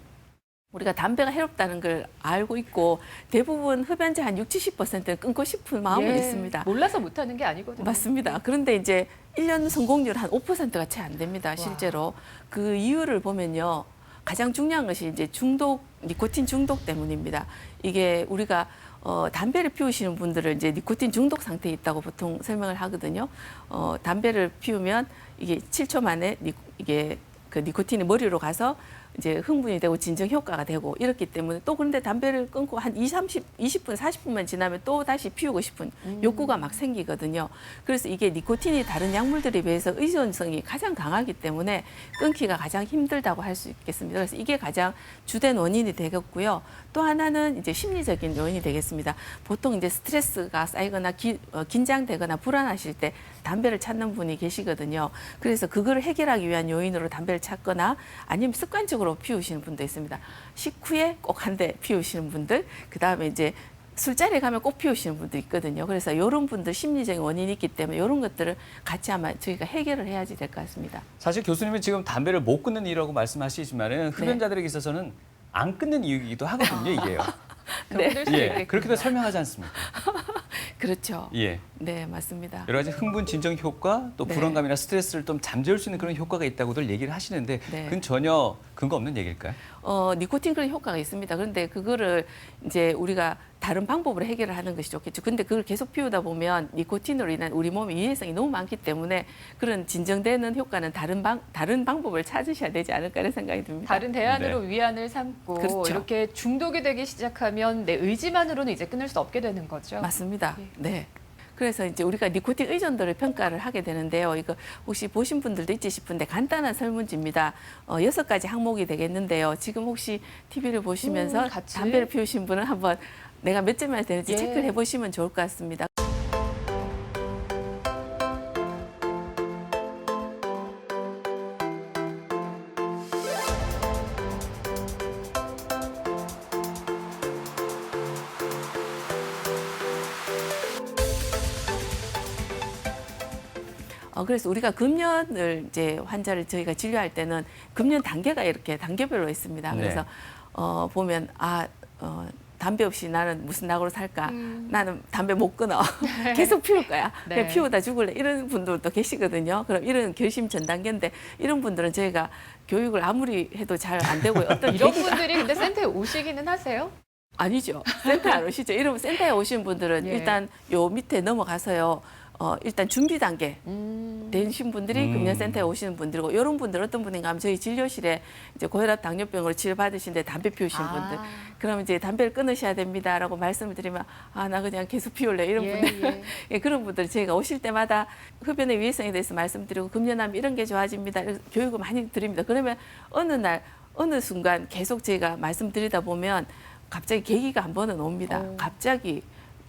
우리가 담배가 해롭다는 걸 알고 있고 대부분 흡연자 한 60~70%는 끊고 싶은 마음은 예, 있습니다. 몰라서 못하는 게 아니거든요. 맞습니다. 그런데 이제 1년 성공률 한 5%가 채 안 됩니다. 실제로. 그 이유를 보면요. 가장 중요한 것이 이제 니코틴 중독 때문입니다. 이게 우리가 담배를 피우시는 분들을 이제 니코틴 중독 상태에 있다고 보통 설명을 하거든요. 담배를 피우면 이게 7초 만에 이게 그 니코틴이 머리로 가서 이제 흥분이 되고 진정 효과가 되고 이렇기 때문에 또 그런데 담배를 끊고 한 20분, 40분만 지나면 또 다시 피우고 싶은 욕구가 막 생기거든요. 그래서 이게 니코틴이 다른 약물들에 비해서 의존성이 가장 강하기 때문에 끊기가 가장 힘들다고 할 수 있겠습니다. 그래서 이게 가장 주된 원인이 되겠고요. 또 하나는 이제 심리적인 요인이 되겠습니다. 보통 이제 스트레스가 쌓이거나 긴장되거나 불안하실 때 담배를 찾는 분이 계시거든요. 그래서 그걸 해결하기 위한 요인으로 담배를 찾거나 아니면 습관적으로 피우시는 분도 있습니다. 식후에 꼭 한 대 피우시는 분들, 그다음에 이제 술자리에 가면 꼭 피우시는 분도 있거든요. 그래서 이런 분들 심리적인 원인이 있기 때문에 이런 것들을 같이 아마 저희가 해결을 해야지 될 것 같습니다. 사실 교수님은 지금 담배를 못 끊는 이유라고 말씀하시지만은 흡연자들에게 있어서는 안 끊는 이유이기도 하거든요, 이게요. 그럴 수도 예, 있겠군요. 그렇게도 설명하지 않습니까? 그렇죠. 예. 네, 맞습니다. 여러 가지 흥분 진정 효과, 또 네. 불안감이나 스트레스를 좀 잠재울 수 있는 그런 효과가 있다고들 얘기를 하시는데 네. 그건 전혀 근거 없는 얘기일까요? 니코틴 그런 효과가 있습니다. 그런데 그거를 이제 우리가 다른 방법으로 해결을 하는 것이 좋겠죠. 근데 그걸 계속 피우다 보면 니코틴으로 인한 우리 몸의 위해성이 너무 많기 때문에 그런 진정되는 효과는 다른 방법을 찾으셔야 되지 않을까 하는 생각이 듭니다. 다른 대안으로 위안을 삼고 그렇죠. 이렇게 중독이 되기 시작하면 내 의지만으로는 이제 끊을 수 없게 되는 거죠. 맞습니다. 예. 네. 그래서 이제 우리가 니코틴 의존도를 평가를 하게 되는데요. 이거 혹시 보신 분들도 있지 싶은데 간단한 설문지입니다. 6가지 항목이 되겠는데요. 지금 혹시 TV를 보시면서 같이? 담배를 피우신 분은 한번 내가 몇 점이나 되는지 예. 체크를 해보시면 좋을 것 같습니다. 그래서 우리가 금연을 이제 환자를 저희가 진료할 때는 금연 단계가 이렇게 단계별로 있습니다. 네. 그래서 보면 담배 없이 나는 무슨 낙으로 살까? 나는 담배 못 끊어. 계속 피울 거야. 네. 그냥 피우다 죽을래. 이런 분들도 계시거든요. 그럼 이런 결심 전 단계인데 이런 분들은 저희가 교육을 아무리 해도 잘 안 되고요. 어떤 이런 계기가 분들이 근데 센터에 오시기는 하세요? 아니죠. 센터에 안 오시죠. 이러면 센터에 오신 분들은 예. 일단 요 밑에 넘어가서요. 일단 준비 단계 되신 분들이 금연센터에 오시는 분들이고 이런 분들 어떤 분인가 하면 저희 진료실에 이제 고혈압 당뇨병으로 치료받으시는데 담배 피우시는 분들 그러면 이제 담배를 끊으셔야 됩니다라고 말씀을 드리면 나 그냥 계속 피울래 이런 예, 분들 예. 예, 그런 분들 저희가 오실 때마다 흡연의 위해성에 대해서 말씀드리고 금연하면 이런 게 좋아집니다. 이렇게 교육을 많이 드립니다. 그러면 어느 날 어느 순간 계속 저희가 말씀드리다 보면 갑자기 계기가 한 번은 옵니다. 갑자기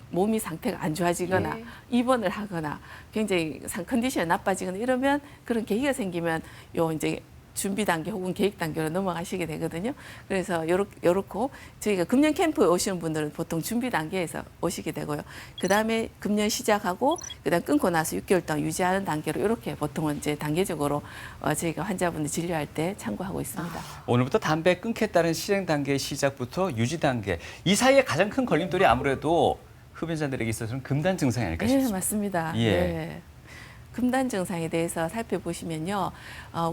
몸이 상태가 안 좋아지거나 예. 입원을 하거나 굉장히 컨디션이 나빠지거나 이러면 그런 계기가 생기면 요 이제 준비 단계 혹은 계획 단계로 넘어가시게 되거든요. 그래서 요렇고 저희가 금연 캠프에 오시는 분들은 보통 준비 단계에서 오시게 되고요. 그다음에 금연 시작하고 그다음 끊고 나서 6개월 동안 유지하는 단계로 이렇게 보통은 이제 단계적으로 저희가 환자분들 진료할 때 참고하고 있습니다. 오늘부터 담배 끊겠다는 실행 단계 시작부터 유지 단계 이 사이에 가장 큰 걸림돌이 아무래도 흡연자들에게 있어서는 금단 증상이 아닐까 네, 싶습니다. 맞습니다. 예. 네. 금단 증상에 대해서 살펴보시면요.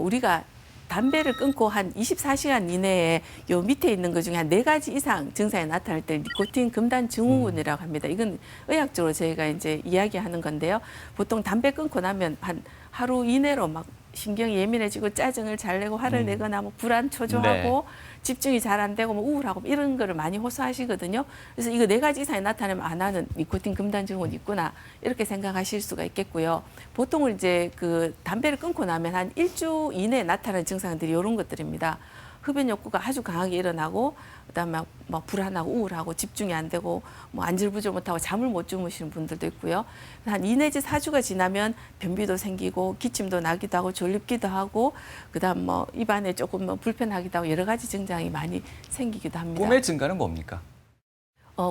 우리가 담배를 끊고 한 24시간 이내에 요 밑에 있는 것 중에 한 4가지 이상 증상이 나타날 때 니코틴 금단 증후군이라고 합니다. 이건 의학적으로 저희가 이제 이야기하는 건데요. 보통 담배 끊고 나면 한 하루 이내로 막 신경이 예민해지고 짜증을 잘 내고 화를 내거나 뭐 불안 초조하고 집중이 잘 안 되고 뭐 우울하고 이런 거를 많이 호소하시거든요. 그래서 이거 4가지 이상이 나타나면 아 나는 니코틴 금단 증후군 있구나 이렇게 생각하실 수가 있겠고요. 보통은 이제 그 담배를 끊고 나면 한 1주 이내에 나타나는 증상들이 이런 것들입니다. 흡연 욕구가 아주 강하게 일어나고 그다음에 막 불안하고 우울하고 집중이 안 되고 뭐 안절부절 못하고 잠을 못 주무시는 분들도 있고요. 한 2 내지 4주가 지나면 변비도 생기고 기침도 나기도 하고 졸립기도 하고 그다음 뭐 입안에 조금 뭐 불편하기도 하고 여러 가지 증상이 많이 생기기도 합니다. 꿈의 증가는 뭡니까?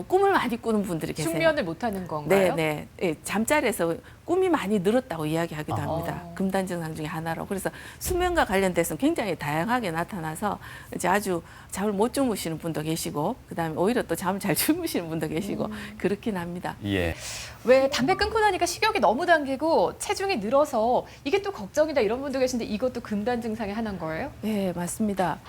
꿈을 많이 꾸는 분들이 계세요. 숙면을 못하는 건가요? 네. 예, 잠자리에서 꿈이 많이 늘었다고 이야기하기도 아. 합니다. 금단 증상 중에 하나로. 그래서 수면과 관련돼서 굉장히 다양하게 나타나서 이제 아주 잠을 못 주무시는 분도 계시고 그다음에 오히려 또 잠을 잘 주무시는 분도 계시고 그렇긴 합니다. 예. 왜 담배 끊고 나니까 식욕이 너무 당기고 체중이 늘어서 이게 또 걱정이다 이런 분도 계신데 이것도 금단 증상의 하나인 거예요? 네, 맞습니다.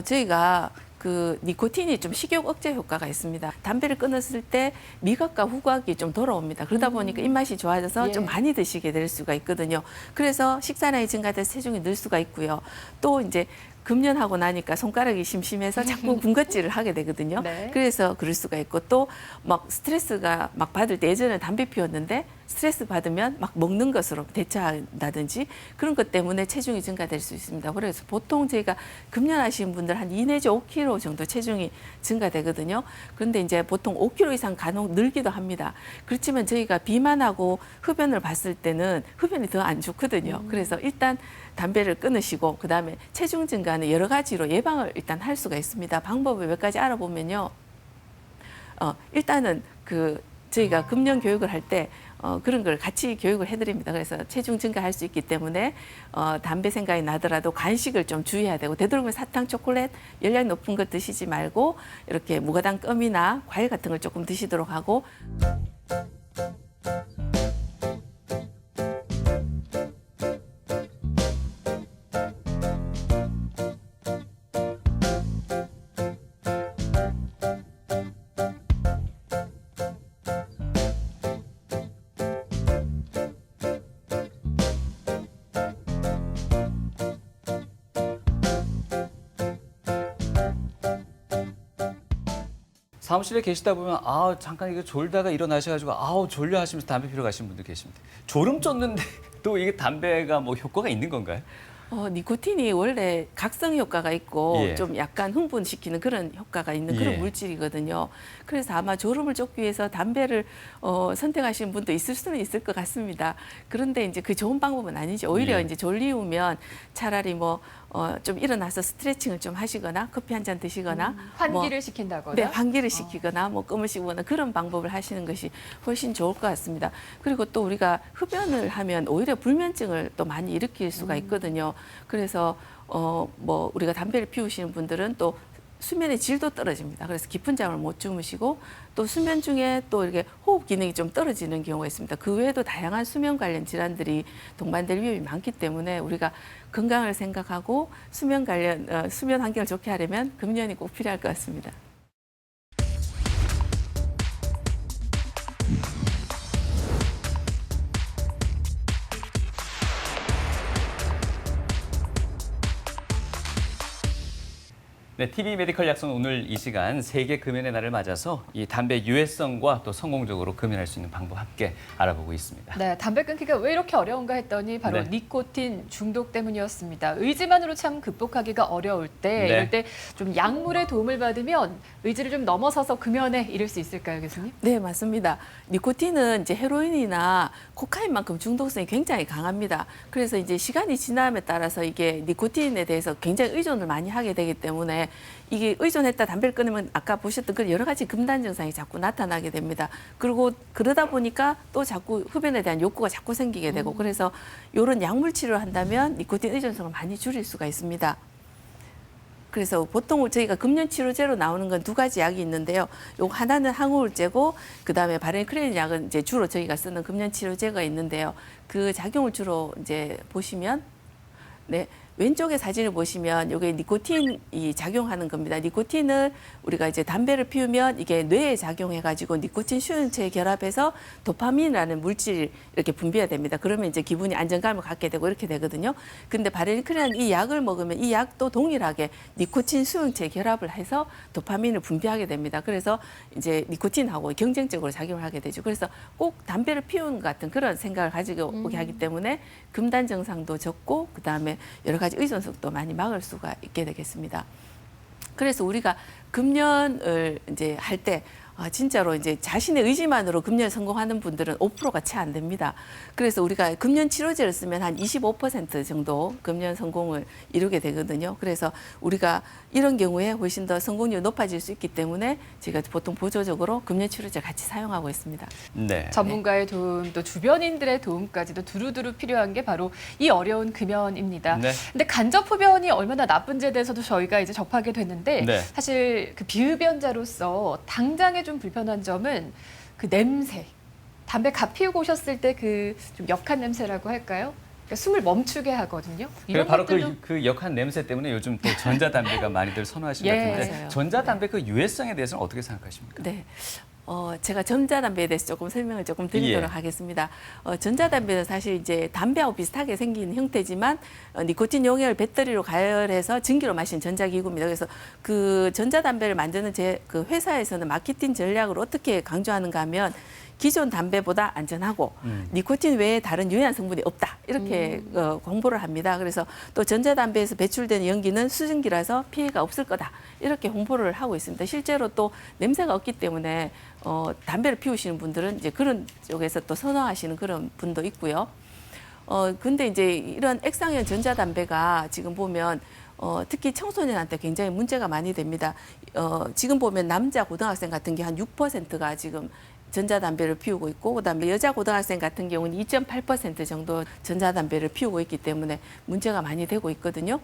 저희가 그 니코틴이 좀 식욕 억제 효과가 있습니다. 담배를 끊었을 때 미각과 후각이 좀 돌아옵니다. 그러다 보니까 입맛이 좋아져서 예. 좀 많이 드시게 될 수가 있거든요. 그래서 식사량이 증가돼서 체중이 늘 수가 있고요. 또 이제 금연하고 나니까 손가락이 심심해서 자꾸 군것질을 하게 되거든요. 네. 그래서 그럴 수가 있고 또 막 스트레스가 막 받을 때 예전에 담배 피웠는데 스트레스 받으면 막 먹는 것으로 대처한다든지 그런 것 때문에 체중이 증가될 수 있습니다. 그래서 보통 저희가 금연하시는 분들 한 2 내지 5kg 정도 체중이 증가되거든요. 그런데 이제 보통 5kg 이상 간혹 늘기도 합니다. 그렇지만 저희가 비만하고 흡연을 봤을 때는 흡연이 더 안 좋거든요. 그래서 일단 담배를 끊으시고 그다음에 체중 증가는 여러 가지로 예방을 일단 할 수가 있습니다. 방법을 몇 가지 알아보면요. 일단은 그 저희가 금연 교육을 할 때 그런 걸 같이 교육을 해드립니다. 그래서 체중 증가할 수 있기 때문에 담배 생각이 나더라도 간식을 좀 주의해야 되고 되도록이면 사탕, 초콜릿, 열량 높은 거 드시지 말고 이렇게 무가당 껌이나 과일 같은 걸 조금 드시도록 하고 사무실에 계시다 보면 아 잠깐 이거 졸다가 일어나셔가지고 아우 졸려 하시면서 담배 피러 가시는 분들 계십니다. 졸음 쫓는데 또 이게 담배가 뭐 효과가 있는 건가요? 니코틴이 원래 각성 효과가 있고 예. 좀 약간 흥분시키는 그런 효과가 있는 그런 예. 물질이거든요. 그래서 아마 졸음을 쫓기 위해서 담배를 선택하시는 분도 있을 수는 있을 것 같습니다. 그런데 이제 그 좋은 방법은 아니죠. 오히려 예. 이제 졸리우면 차라리 뭐 좀 일어나서 스트레칭을 좀 하시거나 커피 한 잔 드시거나 환기를 시킨다거나. 네, 환기를 시키거나 뭐 껌을 씹거나 그런 방법을 하시는 것이 훨씬 좋을 것 같습니다. 그리고 또 우리가 흡연을 하면 오히려 불면증을 또 많이 일으킬 수가 있거든요. 그래서 뭐 우리가 담배를 피우시는 분들은 또 수면의 질도 떨어집니다. 그래서 깊은 잠을 못 주무시고 또 수면 중에 또 이렇게 호흡 기능이 좀 떨어지는 경우가 있습니다. 그 외에도 다양한 수면 관련 질환들이 동반될 위험이 많기 때문에 우리가 건강을 생각하고 수면 관련 수면 환경을 좋게 하려면 금연이 꼭 필요할 것 같습니다. 네, TV 메디컬 약속 오늘 이 시간 세계 금연의 날을 맞아서 이 담배 유해성과 또 성공적으로 금연할 수 있는 방법 함께 알아보고 있습니다. 네, 담배 끊기가 왜 이렇게 어려운가 했더니 바로 네. 니코틴 중독 때문이었습니다. 의지만으로 참 극복하기가 어려울 때 네. 이럴 때 좀 약물의 도움을 받으면 의지를 좀 넘어서서 금연에 이를 수 있을까요, 교수님? 네, 맞습니다. 니코틴은 이제 헤로인이나 코카인만큼 중독성이 굉장히 강합니다. 그래서 이제 시간이 지남에 따라서 이게 니코틴에 대해서 굉장히 의존을 많이 하게 되기 때문에 이게 의존했다 담배를 끊으면 아까 보셨던 그 여러 가지 금단 증상이 자꾸 나타나게 됩니다. 그리고 그러다 보니까 또 자꾸 흡연에 대한 욕구가 자꾸 생기게 되고 그래서 이런 약물 치료를 한다면 니코틴 의존성을 많이 줄일 수가 있습니다. 그래서 보통 저희가 금연 치료제로 나오는 건 2가지 약이 있는데요. 요 하나는 항우울제고 그다음에 바렌크레인 약은 이제 주로 저희가 쓰는 금연 치료제가 있는데요. 그 작용을 주로 이제 보시면 네. 왼쪽의 사진을 보시면 이게 니코틴이 작용하는 겁니다. 니코틴을 우리가 이제 담배를 피우면 이게 뇌에 작용해가지고 니코틴 수용체에 결합해서 도파민이라는 물질이 이렇게 분비가 됩니다. 그러면 이제 기분이 안정감을 갖게 되고 이렇게 되거든요. 근데 바레니크라는 이 약을 먹으면 이 약도 동일하게 니코틴 수용체에 결합을 해서 도파민을 분비하게 됩니다. 그래서 이제 니코틴하고 경쟁적으로 작용을 하게 되죠. 그래서 꼭 담배를 피우는 것 같은 그런 생각을 가지고 오게 하기 때문에 금단 증상도 적고 그다음에 여러 가지 의존성도 많이 막을 수가 있게 되겠습니다. 그래서 우리가 금연을 이제 할 때 진짜로 이제 자신의 의지만으로 금연 성공하는 분들은 5%가 채 안 됩니다. 그래서 우리가 금연 치료제를 쓰면 한 25% 정도 금연 성공을 이루게 되거든요. 그래서 우리가 이런 경우에 훨씬 더 성공률이 높아질 수 있기 때문에 제가 보통 보조적으로 금연 치료제 같이 사용하고 있습니다. 네. 전문가의 도움, 또 주변인들의 도움까지도 두루두루 필요한 게 바로 이 어려운 금연입니다. 네. 근데 간접 흡연이 얼마나 나쁜지에 대해서도 저희가 이제 접하게 됐는데 네. 사실 그 비흡연자로서 당장의 좀 불편한 점은 그 냄새. 담배 갓 피우고 오셨을 때 그 좀 역한 냄새라고 할까요? 그러니까 숨을 멈추게 하거든요. 이런 바로 것들도 그 역한 냄새 때문에 요즘 또 전자담배가 많이들 선호하시는 것 예. 같은데 맞아요. 전자담배 그 유해성에 대해서는 어떻게 생각하십니까? 네. 제가 전자담배에 대해서 조금 설명을 조금 드리도록 예. 하겠습니다. 전자담배는 사실 이제 담배하고 비슷하게 생긴 형태지만 니코틴 용액을 배터리로 가열해서 증기로 마신 전자기구입니다. 그래서 그 전자담배를 만드는 그 회사에서는 마케팅 전략으로 어떻게 강조하는가 하면 기존 담배보다 안전하고 니코틴 외에 다른 유해한 성분이 없다 이렇게 홍보를 합니다. 그래서 또 전자담배에서 배출되는 연기는 수증기라서 피해가 없을 거다 이렇게 홍보를 하고 있습니다. 실제로 또 냄새가 없기 때문에 담배를 피우시는 분들은 이제 그런 쪽에서 또 선호하시는 그런 분도 있고요. 근데 이제 이런 액상형 전자담배가 지금 보면 특히 청소년한테 굉장히 문제가 많이 됩니다. 지금 보면 남자 고등학생 같은 게 한 6%가 지금 전자담배를 피우고 있고 그다음에 여자 고등학생 같은 경우는 2.8% 정도 전자담배를 피우고 있기 때문에 문제가 많이 되고 있거든요.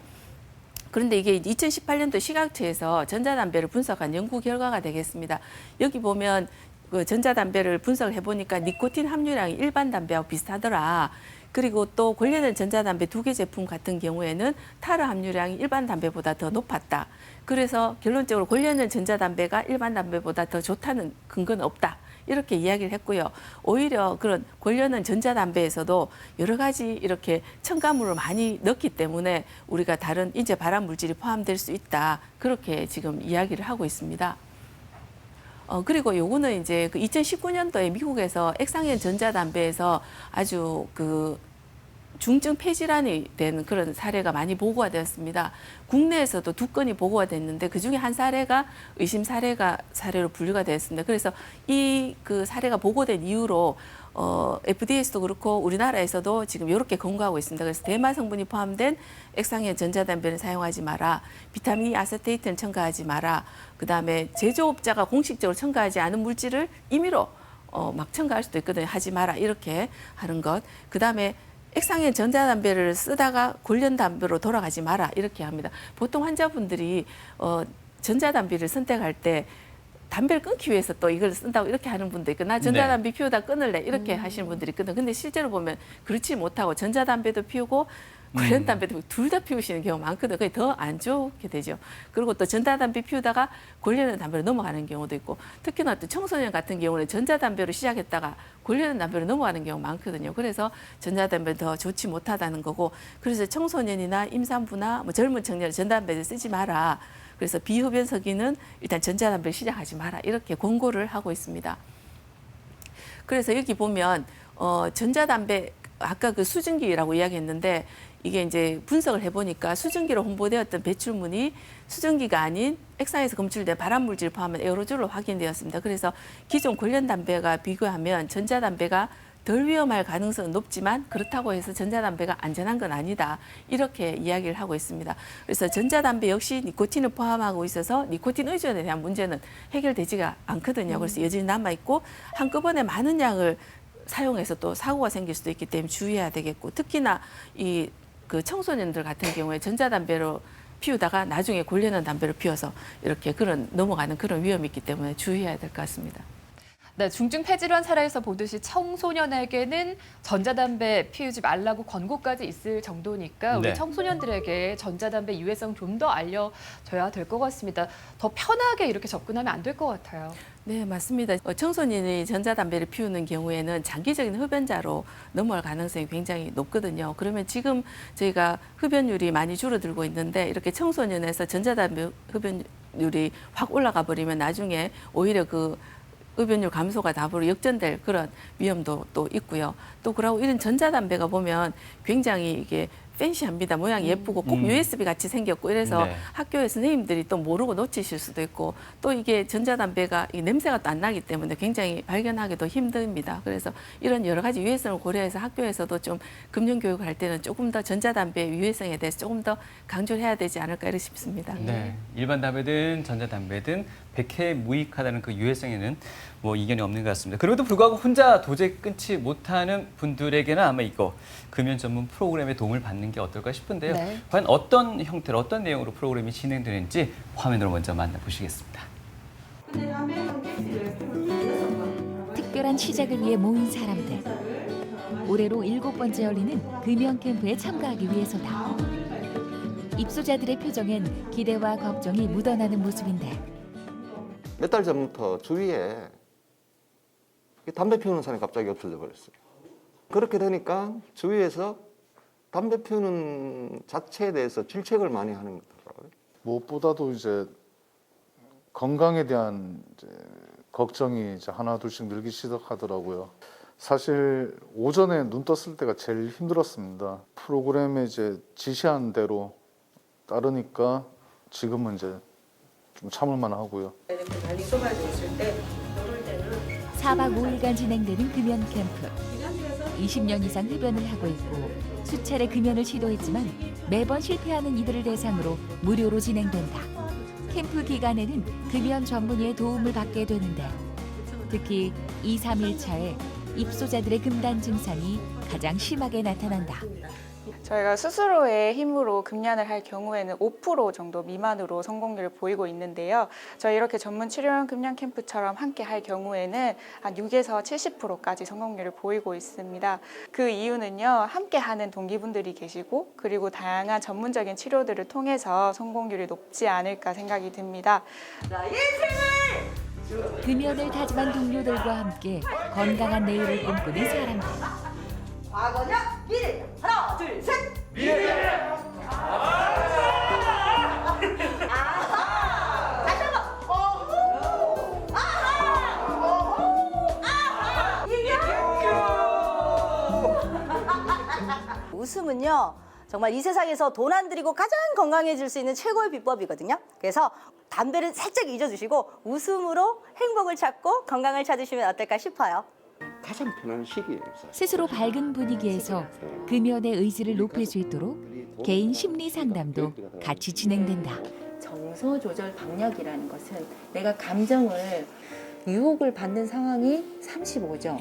그런데 이게 2018년도 식약처에서 전자담배를 분석한 연구 결과가 되겠습니다. 여기 보면 그 전자담배를 분석을 해보니까 니코틴 함유량이 일반 담배하고 비슷하더라. 그리고 또 관련된 전자담배 2개 제품 같은 경우에는 타르 함유량이 일반 담배보다 더 높았다. 그래서 결론적으로 관련된 전자담배가 일반 담배보다 더 좋다는 근거는 없다. 이렇게 이야기를 했고요. 오히려 그런 관련된 전자담배에서도 여러 가지 이렇게 첨가물을 많이 넣기 때문에 우리가 다른 인체 발암 물질이 포함될 수 있다. 그렇게 지금 이야기를 하고 있습니다. 그리고 요거는 이제 그 2019년도에 미국에서 액상형 전자담배에서 아주 그 중증 폐질환이 된 그런 사례가 많이 보고가 되었습니다. 국내에서도 2건이 보고가 됐는데 그중에 한 사례가 의심 사례로 분류가 되었습니다. 그래서 이 그 사례가 보고된 이후로 FDA에서도 그렇고 우리나라에서도 지금 이렇게 권고하고 있습니다. 그래서 대마 성분이 포함된 액상형 전자담배를 사용하지 마라. 비타민 E 아세테이트는 첨가하지 마라. 그다음에 제조업자가 공식적으로 첨가하지 않은 물질을 임의로 막 첨가할 수도 있거든요. 하지 마라. 이렇게 하는 것. 그다음에 액상형 전자담배를 쓰다가 골련담배로 돌아가지 마라 이렇게 합니다. 보통 환자분들이 전자담배를 선택할 때 담배를 끊기 위해서 또 이걸 쓴다고 이렇게 하는 분도 있고 나 전자담배 피우다 끊을래 이렇게 하시는 분들이 있거든요. 근데 실제로 보면 그렇지 못하고 전자담배도 피우고 골련담배도 둘 다 피우시는 경우가 많거든요. 그게 더 안 좋게 되죠. 그리고 또 전자담배 피우다가 골련된 담배로 넘어가는 경우도 있고 특히나 또 청소년 같은 경우는 전자담배로 시작했다가 골련된 담배로 넘어가는 경우가 많거든요. 그래서 전자담배는 더 좋지 못하다는 거고 그래서 청소년이나 임산부나 뭐 젊은 청년은 전자담배를 쓰지 마라. 그래서 비흡연석이는 일단 전자담배를 시작하지 마라. 이렇게 권고를 하고 있습니다. 그래서 여기 보면 전자담배 아까 그 수증기라고 이야기했는데 이게 이제 분석을 해보니까 수증기로 홍보되었던 배출물이 수증기가 아닌 액상에서 검출된 발암물질을 포함한 에어로졸로 확인되었습니다. 그래서 기존 관련담배가 비교하면 전자담배가 덜 위험할 가능성은 높지만 그렇다고 해서 전자담배가 안전한 건 아니다. 이렇게 이야기를 하고 있습니다. 그래서 전자담배 역시 니코틴을 포함하고 있어서 니코틴 의존에 대한 문제는 해결되지가 않거든요. 그래서 여전히 남아있고 한꺼번에 많은 양을 사용해서 또 사고가 생길 수도 있기 때문에 주의해야 되겠고 특히나 이 그 청소년들 같은 경우에 전자담배로 피우다가 나중에 골련한 담배를 피워서 이렇게 그런 넘어가는 그런 위험이 있기 때문에 주의해야 될 것 같습니다. 네, 중증 폐질환 사례에서 보듯이 청소년에게는 전자담배 피우지 말라고 권고까지 있을 정도니까 우리 네. 청소년들에게 전자담배 유해성 좀 더 알려줘야 될 것 같습니다. 더 편하게 이렇게 접근하면 안 될 것 같아요. 네, 맞습니다. 청소년이 전자담배를 피우는 경우에는 장기적인 흡연자로 넘어갈 가능성이 굉장히 높거든요. 그러면 지금 저희가 흡연율이 많이 줄어들고 있는데 이렇게 청소년에서 전자담배 흡연율이 확 올라가 버리면 나중에 오히려 그 흡연율 감소가 답으로 역전될 그런 위험도 또 있고요. 또 그러고 이런 전자담배가 보면 굉장히 이게 팬시합니다. 모양이 예쁘고 꼭 USB 같이 생겼고 이래서 네. 학교에 선생님들이 또 모르고 놓치실 수도 있고 또 이게 전자담배가 이 냄새가 또 안 나기 때문에 굉장히 발견하기도 힘듭니다. 그래서 이런 여러 가지 유해성을 고려해서 학교에서도 좀 금연교육을 할 때는 조금 더 전자담배 유해성에 대해서 조금 더 강조를 해야 되지 않을까 이렇게 싶습니다. 네, 일반 담배든 전자담배든 백해 무익하다는 그 유해성에는 뭐 이견이 없는 것 같습니다. 그럼에도 불구하고 혼자 도저히 끊지 못하는 분들에게는 아마 이거 금연 전문 프로그램의 도움을 받는 게 어떨까 싶은데요. 네. 과연 어떤 형태로 어떤 내용으로 프로그램이 진행되는지 화면으로 먼저 만나보시겠습니다. 특별한 시작을 위해 모인 사람들. 올해로 7번째 열리는 금연 캠프에 참가하기 위해서다. 입소자들의 표정엔 기대와 걱정이 묻어나는 모습인데 몇 달 전부터 주위에 담배 피우는 사람이 갑자기 없어져 버렸어요. 그렇게 되니까 주위에서 담배 피우는 자체에 대해서 질책을 많이 하는 거더라고요. 무엇보다도 이제 건강에 대한 이제 걱정이 이제 하나 둘씩 늘기 시작하더라고요. 사실 오전에 눈 떴을 때가 제일 힘들었습니다. 프로그램에 이제 지시한 대로 따르니까 지금은 이제 좀 참을만 하고요. 4박 5일간 진행되는 금연 캠프. 20년 이상 흡연을 하고 있고 수차례 금연을 시도했지만 매번 실패하는 이들을 대상으로 무료로 진행된다. 캠프 기간에는 금연 전문의의 도움을 받게 되는데 특히 2, 3일차에 입소자들의 금단 증상이 가장 심하게 나타난다. 저희가 스스로의 힘으로 금연을 할 경우에는 5% 정도 미만으로 성공률을 보이고 있는데요. 저희 이렇게 전문 치료형 금연 캠프처럼 함께 할 경우에는 한 6에서 70%까지 성공률을 보이고 있습니다. 그 이유는요, 함께 하는 동기분들이 계시고 그리고 다양한 전문적인 치료들을 통해서 성공률이 높지 않을까 생각이 듭니다. 금연을 다짐한 동료들과 함께 건강한 내일을 꿈꾸는 사람들. 과거냐 미래냐 하나 둘 셋 미래 다시 한번 웃음은요 정말 이 세상에서 돈 안 들이고 가장 건강해질 수 있는 최고의 비법이거든요. 그래서 담배를 살짝 잊어주시고 웃음으로 행복을 찾고 건강을 찾으시면 어떨까 싶어요. 가장 편한 시기예요. 스스로 밝은 분위기에서 금연의 의지를 높일 수 있도록 개인 심리 상담도 같이 진행된다. 정서 조절 방력이라는 것은 내가 감정을 유혹을 받는 상황이 35점,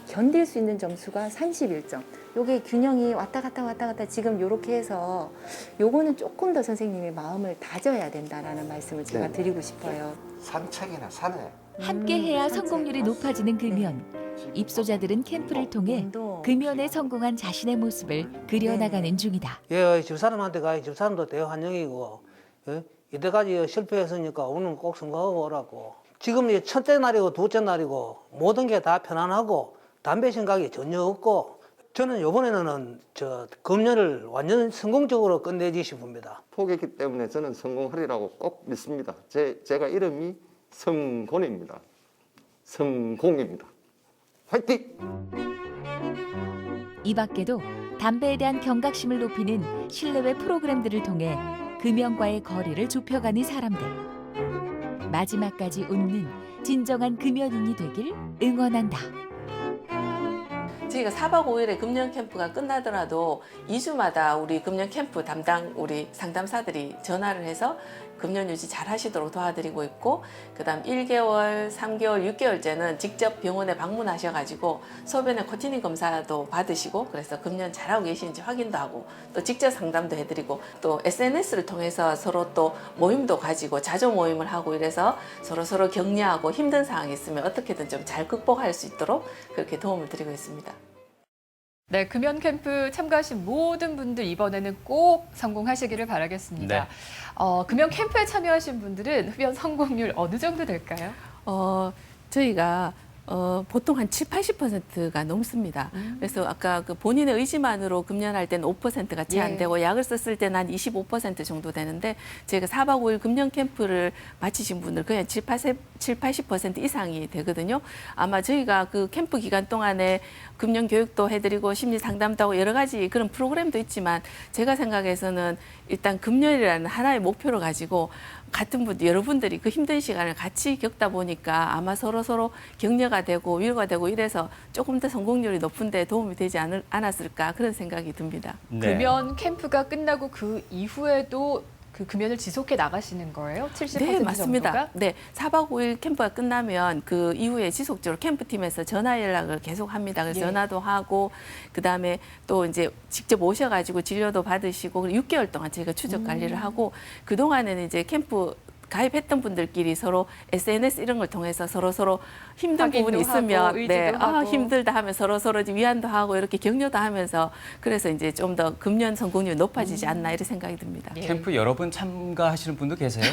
견딜 수 있는 점수가 31점. 요게 균형이 왔다 갔다 지금 이렇게 해서 요거는 조금 더 선생님의 마음을 다져야 된다라는 말씀을 제가 드리고 싶어요. 산책이나 산에 함께해야 성공률이 높아지는 금연. 입소자들은 캠프를 통해 금연에 성공한 자신의 모습을 그려나가는 중이다. 예, 집사람한테 가야 집사람도 대환영이고 예? 이때까지 실패했으니까 오늘 꼭 성공하고 오라고. 지금 이 첫째 날이고 둘째 날이고 모든 게 다 편안하고 담배 생각이 전혀 없고 저는 이번에는 저 금연을 완전 성공적으로 끝내지 싶습니다. 포기했기 때문에 저는 성공하리라고 꼭 믿습니다. 제가 이름이 성곤입니다. 성공입니다. 화이팅! 이 밖에도 담배에 대한 경각심을 높이는 실내외 프로그램들을 통해 금연과의 거리를 좁혀가는 사람들. 마지막까지 웃는 진정한 금연인이 되길 응원한다. 저희가 4박 5일의 금연 캠프가 끝나더라도 2주마다 우리 금연 캠프 담당 우리 상담사들이 전화를 해서 금연 유지 잘 하시도록 도와드리고 있고, 그다음 1개월, 3개월, 6개월째는 직접 병원에 방문하셔가지고 소변의 코티닌 검사도 받으시고, 그래서 금연 잘하고 계신지 확인도 하고 또 직접 상담도 해드리고, 또 SNS를 통해서 서로 또 모임도 가지고 자조 모임을 하고, 이래서 서로 격려하고 힘든 상황이 있으면 어떻게든 좀 잘 극복할 수 있도록 그렇게 도움을 드리고 있습니다. 네, 금연 캠프 참가하신 모든 분들 이번에는 꼭 성공하시기를 바라겠습니다. 네. 금연 캠프에 참여하신 분들은 흡연 성공률 어느 정도 될까요? 저희가 보통 한 70~80%가 넘습니다. 그래서 아까 그 본인의 의지만으로 금연할 때는 5%가 채 안 되고, 약을 썼을 때는 한 25% 정도 되는데, 저희가 4박 5일 금연 캠프를 마치신 분들 거의 한 70~80% 이상이 되거든요. 아마 저희가 그 캠프 기간 동안에 금연 교육도 해드리고 심리 상담도 하고 여러 가지 그런 프로그램도 있지만, 제가 생각해서는 일단 금연이라는 하나의 목표를 가지고 같은 분, 여러분들이 그 힘든 시간을 같이 겪다 보니까 아마 서로 격려가 되고 위로가 되고, 이래서 조금 더 성공률이 높은데 도움이 되지 않았을까, 그런 생각이 듭니다. 네. 금연 캠프가 끝나고 그 이후에도 그 금연을 지속해 나가시는 거예요? 70% 네, 맞습니다. 정도가? 네, 4박 5일 캠프가 끝나면 그 이후에 지속적으로 캠프팀에서 전화 연락을 계속 합니다. 그래서 예. 전화도 하고, 그다음에 또 이제 직접 오셔가지고 진료도 받으시고, 6개월 동안 저희가 추적 관리를 하고, 그동안에는 이제 캠프 가입했던 분들끼리 서로 SNS 이런 걸 통해서 서로 힘든 확인도 부분이 하고, 있으면 의지도 하고. 힘들다 하면 서로 위안도 하고 이렇게 격려도 하면서, 그래서 이제 좀 더 금연 성공률이 높아지지 않나, 이런 생각이 듭니다. 예. 캠프 여러 분 참가하시는 분도 계세요?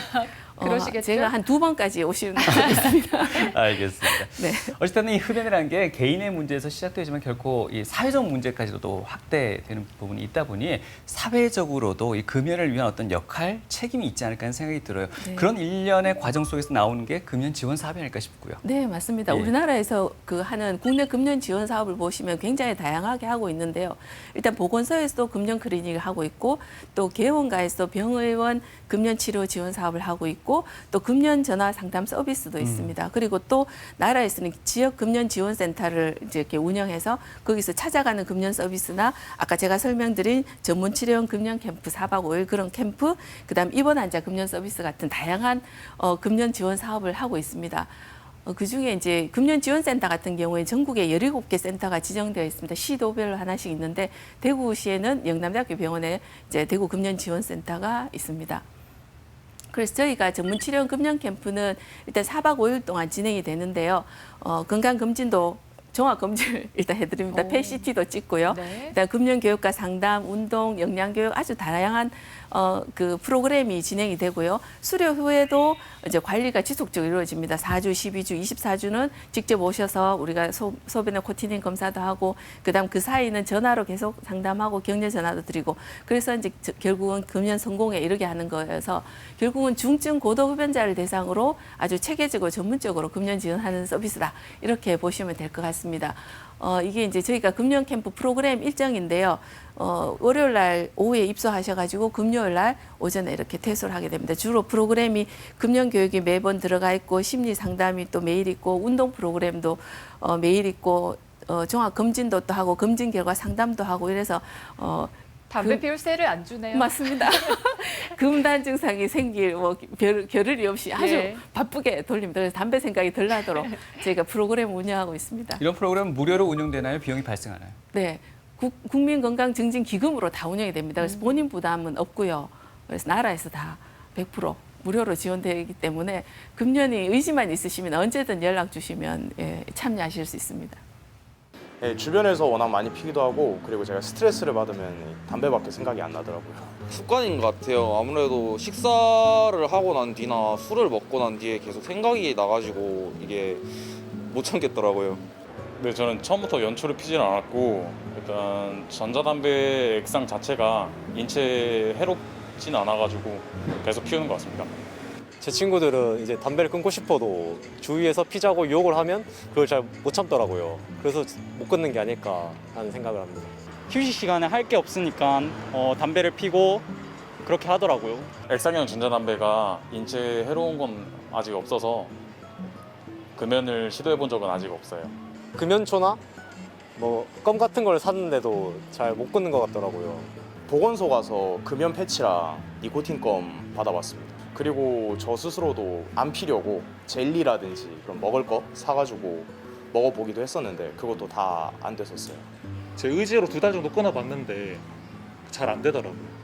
그러시겠죠? 제가 한 2번까지 오시는 것 같습니다. 알겠습니다. 네. 어쨌든 이 흡연이라는 게 개인의 문제에서 시작되지만 결코 이 사회적 문제까지도 확대되는 부분이 있다 보니 사회적으로도 이 금연을 위한 어떤 역할, 책임이 있지 않을까 하는 생각이 들어요. 네. 그런 일련의 과정 속에서 나오는 게 금연 지원 사업이 아닐까 싶고요. 네, 맞습니다. 예. 우리나라에서 그 하는 국내 금연 지원 사업을 보시면 굉장히 다양하게 하고 있는데요. 일단 보건소에서도 금연 클리닉을 하고 있고, 또 개원가에서 병의원 금연 치료 지원 사업을 하고 있고, 또 금연 전화 상담 서비스도 있습니다. 그리고 또 나라에서는 지역 금연 지원 센터를 이제 이렇게 운영해서 거기서 찾아가는 금연 서비스나, 아까 제가 설명드린 전문 치료형 금연 캠프 4박 5일 그런 캠프, 그다음 입원 환자 금연 서비스 같은 다양한 금연 지원 사업을 하고 있습니다. 그중에 이제 금연지원센터 같은 경우에 전국에 17개 센터가 지정되어 있습니다. 시도별로 하나씩 있는데, 대구시에는 영남대학교 병원에 이제 대구 금연지원센터가 있습니다. 그래서 저희가 전문 치료형 금연 캠프는 일단 4박 5일 동안 진행이 되는데요. 건강검진도 종합검진을 일단 해드립니다. PET-CT도 찍고요. 네. 그다음 금연교육과 상담, 운동, 영양교육, 아주 다양한 그 프로그램이 진행이 되고요. 수료 후에도 이제 관리가 지속적으로 이루어집니다. 4주, 12주, 24주는 직접 오셔서 우리가 소변의 코티닌 검사도 하고, 그다음 그 사이는 전화로 계속 상담하고 격려 전화도 드리고, 그래서 이제 결국은 금연 성공에 이르게 하는 거여서, 결국은 중증 고도 흡연자를 대상으로 아주 체계적으로 전문적으로 금연 지원하는 서비스다, 이렇게 보시면 될 것 같습니다. 이게 이제 저희가 금연 캠프 프로그램 일정인데요. 월요일 날 오후에 입소하셔가지고 금요일 날 오전에 이렇게 퇴소를 하게 됩니다. 주로 프로그램이 금연 교육이 매번 들어가 있고, 심리 상담이 또 매일 있고, 운동 프로그램도 매일 있고, 종합 검진도 또 하고, 검진 결과 상담도 하고, 이래서 담배 피울 새를 안 주네요. 맞습니다. 금단 증상이 생길 겨를이 없이 아주 예. 바쁘게 돌립니다. 그래서 담배 생각이 덜 나도록 저희가 프로그램 운영하고 있습니다. 이런 프로그램은 무료로 운영되나요? 비용이 발생하나요? 네, 국민건강증진기금으로 다 운영이 됩니다. 그래서 본인 부담은 없고요. 그래서 나라에서 다 100% 무료로 지원되기 때문에 금연이 의지만 있으시면 언제든 연락 주시면 참여하실 수 있습니다. 네, 주변에서 워낙 많이 피기도 하고, 그리고 제가 스트레스를 받으면 담배밖에 생각이 안 나더라고요. 습관인 것 같아요. 아무래도 식사를 하고 난 뒤나 술을 먹고 난 뒤에 계속 생각이 나가지고 이게 못 참겠더라고요. 네, 저는 처음부터 연초를 피지는 않았고, 일단 전자담배 액상 자체가 인체에 해롭진 않아가지고 계속 피우는 것 같습니다. 제 친구들은 이제 담배를 끊고 싶어도 주위에서 피자고 유혹을 하면 그걸 잘 못 참더라고요. 그래서 못 끊는 게 아닐까 하는 생각을 합니다. 휴식 시간에 할 게 없으니까 담배를 피고 그렇게 하더라고요. 액상형 전자담배가 인체에 해로운 건 아직 없어서 금연을 시도해 본 적은 아직 없어요. 금연초나 뭐 껌 같은 걸 샀는데도 잘 못 끊는 것 같더라고요. 보건소 가서 금연 패치랑 니코틴 껌 받아봤습니다. 그리고 저 스스로도 안 피려고 젤리라든지 그런 먹을 거 사가지고 먹어보기도 했었는데 그것도 다 안 됐었어요. 제 의지로 2달 정도 끊어봤는데 잘 안 되더라고요.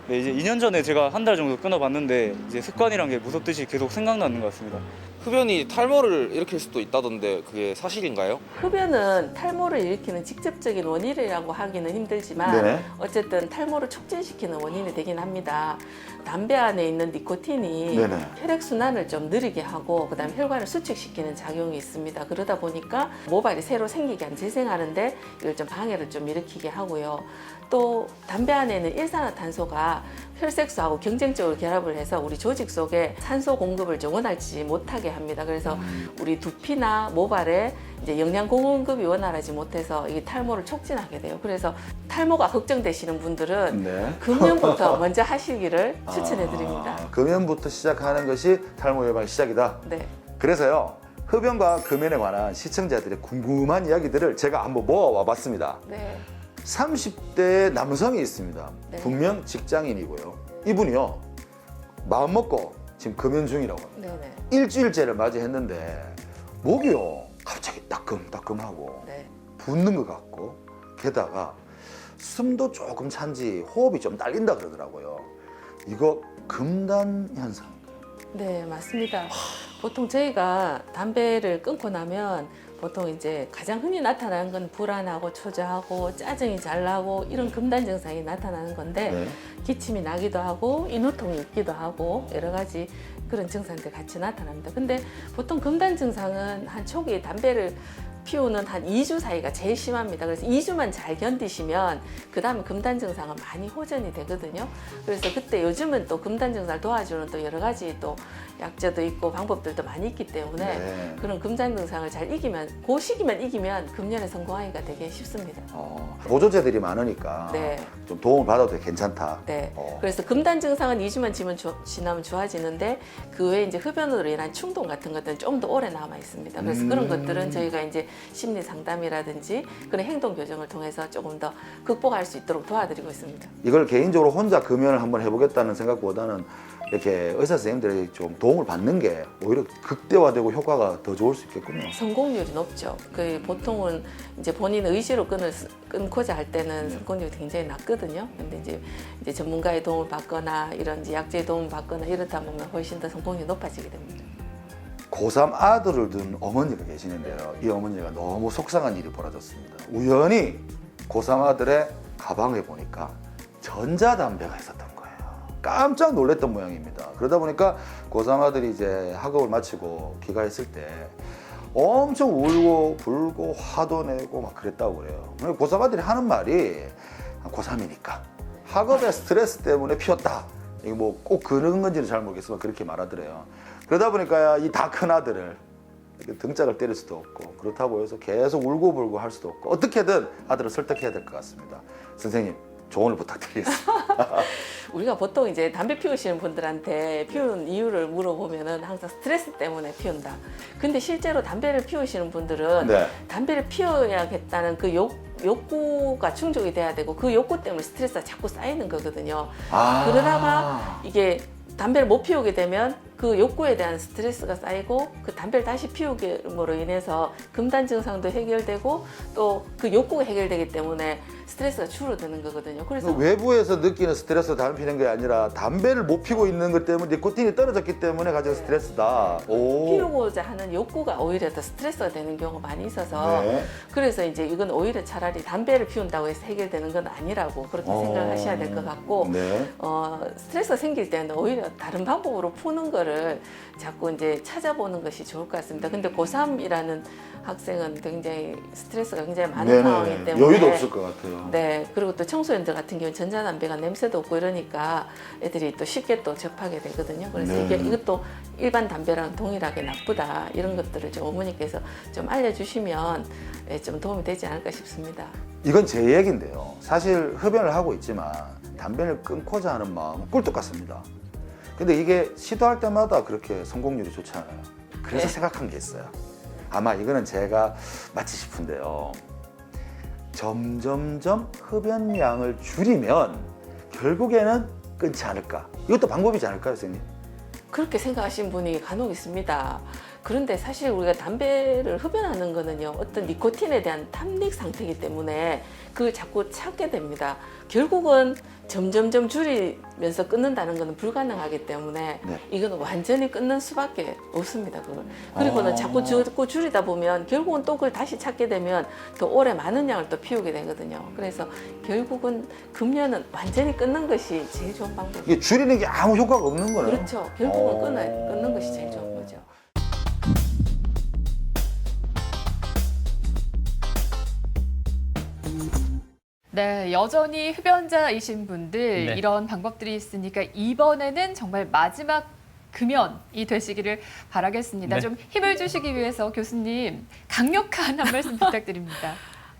네, 이제 2년 전에 제가 한 달 정도 끊어봤는데 이제 습관이란 게 무섭듯이 계속 생각나는 것 같습니다. 흡연이 탈모를 일으킬 수도 있다던데 그게 사실인가요? 흡연은 탈모를 일으키는 직접적인 원인이라고 하기는 힘들지만 네네. 어쨌든 탈모를 촉진시키는 원인이 되긴 합니다. 담배 안에 있는 니코틴이 네네. 혈액순환을 좀 느리게 하고 그다음에 혈관을 수축시키는 작용이 있습니다. 그러다 보니까 모발이 새로 생기게 안 재생하는데 이걸 좀 방해를 좀 일으키게 하고요. 또 담배 안에는 일산화탄소가 혈색소하고 경쟁적으로 결합을 해서 우리 조직 속에 산소 공급을 좀 원활치 못하게 합니다. 그래서 우리 두피나 모발에 이제 영양 공급이 원활하지 못해서 이 탈모를 촉진하게 돼요. 그래서 탈모가 걱정되시는 분들은 네. 금연부터 먼저 하시기를 추천해드립니다. 금연부터 시작하는 것이 탈모 예방의 시작이다. 네. 그래서요, 흡연과 금연에 관한 시청자들의 궁금한 이야기들을 제가 한번 모아와 봤습니다. 네. 30대 남성이 있습니다. 네. 분명 직장인이고요. 이분이요, 마음 먹고 지금 금연 중이라고 합니다. 네네. 일주일째를 맞이했는데 목이요 갑자기 따끔따끔하고 네. 붓는 것 같고, 게다가 숨도 조금 찬지 호흡이 좀 딸린다 그러더라고요. 이거 금단 현상인가요? 네, 맞습니다. 보통 저희가 담배를 끊고 나면 보통 이제 가장 흔히 나타나는 건 불안하고 초조하고 짜증이 잘 나고 이런 금단 증상이 나타나는 건데 네. 기침이 나기도 하고 인후통이 있기도 하고 여러 가지 그런 증상들 같이 나타납니다. 근데 보통 금단 증상은 한 초기에 담배를 피우는 한 2주 사이가 제일 심합니다. 그래서 2주만 잘 견디시면 그 다음에 금단 증상은 많이 호전이 되거든요. 그래서 그때 요즘은 또 금단 증상을 도와주는 또 여러 가지 또 약제도 있고 방법들도 많이 있기 때문에 네. 그런 금단 증상을 잘 이기면 그 시기만 이기면 금연에 성공하기가 되게 쉽습니다. 보조제들이 많으니까 네. 좀 도움을 받아도 괜찮다. 네. 그래서 금단 증상은 2주만 지나면 좋아지는데 그 외에 이제 흡연으로 인한 충동 같은 것들은 좀 더 오래 남아 있습니다. 그래서 그런 것들은 저희가 이제 심리 상담이라든지 그런 행동 교정을 통해서 조금 더 극복할 수 있도록 도와드리고 있습니다. 이걸 개인적으로 혼자 금연을 한번 해보겠다는 생각보다는 이렇게 의사 선생님들이 좀 도움을 받는 게 오히려 극대화되고 효과가 더 좋을 수 있겠군요. 성공률이 높죠. 그 보통은 이제 본인 의지로 끊고자 할 때는 성공률이 굉장히 낮거든요. 근데 이제 전문가의 도움을 받거나 이런 이제 약제의 도움을 받거나 이렇다 보면 훨씬 더 성공률이 높아지게 됩니다. 고3 아들을 둔 어머니가 계시는데요. 이 어머니가 너무 속상한 일이 벌어졌습니다. 우연히 고3 아들의 가방에 보니까 전자담배가 있었던 거예요. 깜짝 놀랐던 모양입니다. 그러다 보니까 고3 아들이 이제 학업을 마치고 귀가했을 때 엄청 울고 불고 화도 내고 막 그랬다고 그래요. 고3 아들이 하는 말이 고3이니까 학업의 스트레스 때문에 피웠다. 이게 뭐 꼭 그런 건지는 잘 모르겠지만 그렇게 말하더래요. 그러다 보니까 이 다 큰 아들을 이렇게 등짝을 때릴 수도 없고 그렇다고 해서 계속 울고불고 할 수도 없고 어떻게든 아들을 설득해야 될 것 같습니다. 선생님, 조언을 부탁드리겠습니다. 우리가 보통 이제 담배 피우시는 분들한테 피우는 이유를 물어보면은 항상 스트레스 때문에 피운다. 근데 실제로 담배를 피우시는 분들은 네. 담배를 피워야겠다는 그 욕구가 충족이 돼야 되고 그 욕구 때문에 스트레스가 자꾸 쌓이는 거거든요. 그러다가 이게 담배를 못 피우게 되면 그 욕구에 대한 스트레스가 쌓이고 그 담배를 다시 피우기로 인해서 금단 증상도 해결되고 또 그 욕구가 해결되기 때문에 스트레스가 줄어드는 거거든요. 그래서 외부에서 느끼는 스트레스를 담배 피는 게 아니라 담배를 못 피고 있는 것 때문에 니코틴이 떨어졌기 때문에 가진 스트레스다. 오. 피우고자 하는 욕구가 오히려 더 스트레스가 되는 경우가 많이 있어서 네. 그래서 이제 이건 오히려 차라리 담배를 피운다고 해서 해결되는 건 아니라고 그렇게 생각하셔야 될 것 같고 네. 스트레스가 생길 때는 오히려 다른 방법으로 푸는 거를 자꾸 이제 찾아보는 것이 좋을 것 같습니다. 근데 고3이라는 학생은 굉장히 스트레스가 굉장히 많은 네네. 상황이기 때문에 여유도 없을 것 같아요. 네, 그리고 또 청소년들 같은 경우는 전자담배가 냄새도 없고 이러니까 애들이 또 쉽게 또 접하게 되거든요. 그래서 네. 이것도 일반 담배랑 동일하게 나쁘다 이런 것들을 좀 어머니께서 좀 알려주시면 좀 도움이 되지 않을까 싶습니다. 이건 제 얘기인데요. 사실 흡연을 하고 있지만 담배를 끊고자 하는 마음은 꿀떡 같습니다. 근데 이게 시도할 때마다 그렇게 성공률이 좋지 않아요. 그래서 네. 생각한 게 있어요. 아마 이거는 제가 마치 싶은데요. 점점점 흡연량을 줄이면 결국에는 끊지 않을까. 이것도 방법이지 않을까요, 선생님? 그렇게 생각하시는 분이 간혹 있습니다. 그런데 사실 우리가 담배를 흡연하는 거는요, 어떤 니코틴에 대한 탐닉 상태이기 때문에 그걸 자꾸 찾게 됩니다. 결국은 점점점 줄이면서 끊는다는 것은 불가능하기 때문에 네. 이거는 완전히 끊는 수밖에 없습니다. 그걸. 그리고는 자꾸 줄이다 보면 결국은 또 그걸 다시 찾게 되면 더 오래 많은 양을 또 피우게 되거든요. 그래서 결국은 금연은 완전히 끊는 것이 제일 좋은 방법이에요. 이게 줄이는 게 아무 효과가 없는 거네요. 그렇죠. 결국은 끊는 것이 제일 좋은 거죠. 네, 여전히 흡연자이신 분들 네. 이런 방법들이 있으니까 이번에는 정말 마지막 금연이 되시기를 바라겠습니다. 네. 좀 힘을 주시기 위해서 교수님 강력한 한 말씀 부탁드립니다.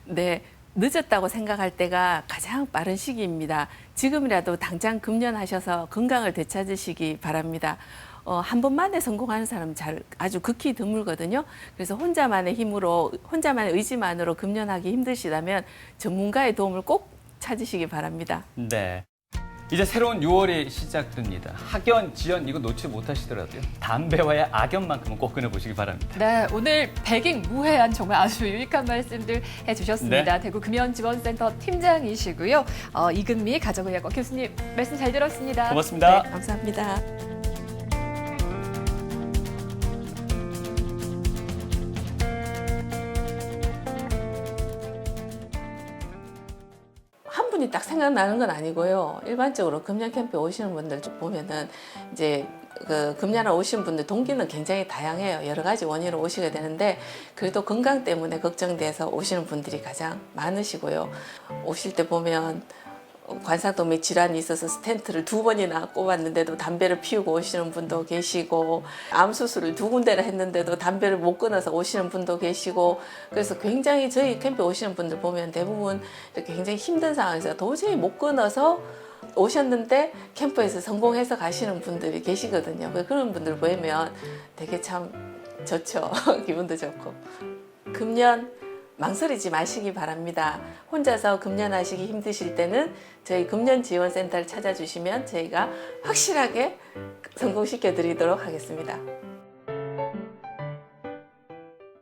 네, 늦었다고 생각할 때가 가장 빠른 시기입니다. 지금이라도 당장 금연하셔서 건강을 되찾으시기 바랍니다. 한 번만에 성공하는 사람은 아주 극히 드물거든요. 그래서 혼자만의 힘으로, 혼자만의 의지만으로 금연하기 힘드시다면 전문가의 도움을 꼭 찾으시기 바랍니다. 네. 이제 새로운 6월이 시작됩니다. 학연, 지연 이거 놓지 못하시더라도요. 담배와의 악연만큼은 꼭 끊어보시기 바랍니다. 네, 오늘 백익무해한 정말 아주 유익한 말씀들 해주셨습니다. 네. 대구 금연지원센터 팀장이시고요. 이금미 가정의학과 교수님 말씀 잘 들었습니다. 고맙습니다. 네, 감사합니다. 한 분이 딱 생각나는 건 아니고요. 일반적으로 금연 캠프에 오시는 분들 쭉 보면은 이제 그 금연하러 오신 분들 동기는 굉장히 다양해요. 여러 가지 원인으로 오시게 되는데 그래도 건강 때문에 걱정돼서 오시는 분들이 가장 많으시고요. 오실 때 보면 관상동맥 질환이 있어서 스텐트를 2번이나 꼽았는데도 담배를 피우고 오시는 분도 계시고, 암 수술을 2군데나 했는데도 담배를 못 끊어서 오시는 분도 계시고, 그래서 굉장히 저희 캠프에 오시는 분들 보면 대부분 이렇게 굉장히 힘든 상황에서 도저히 못 끊어서 오셨는데 캠프에서 성공해서 가시는 분들이 계시거든요. 그런 분들 보면 되게 참 좋죠. 기분도 좋고. 금연 망설이지 마시기 바랍니다. 혼자서 금연하시기 힘드실 때는 저희 금연지원센터를 찾아주시면 저희가 확실하게 성공시켜 드리도록 하겠습니다.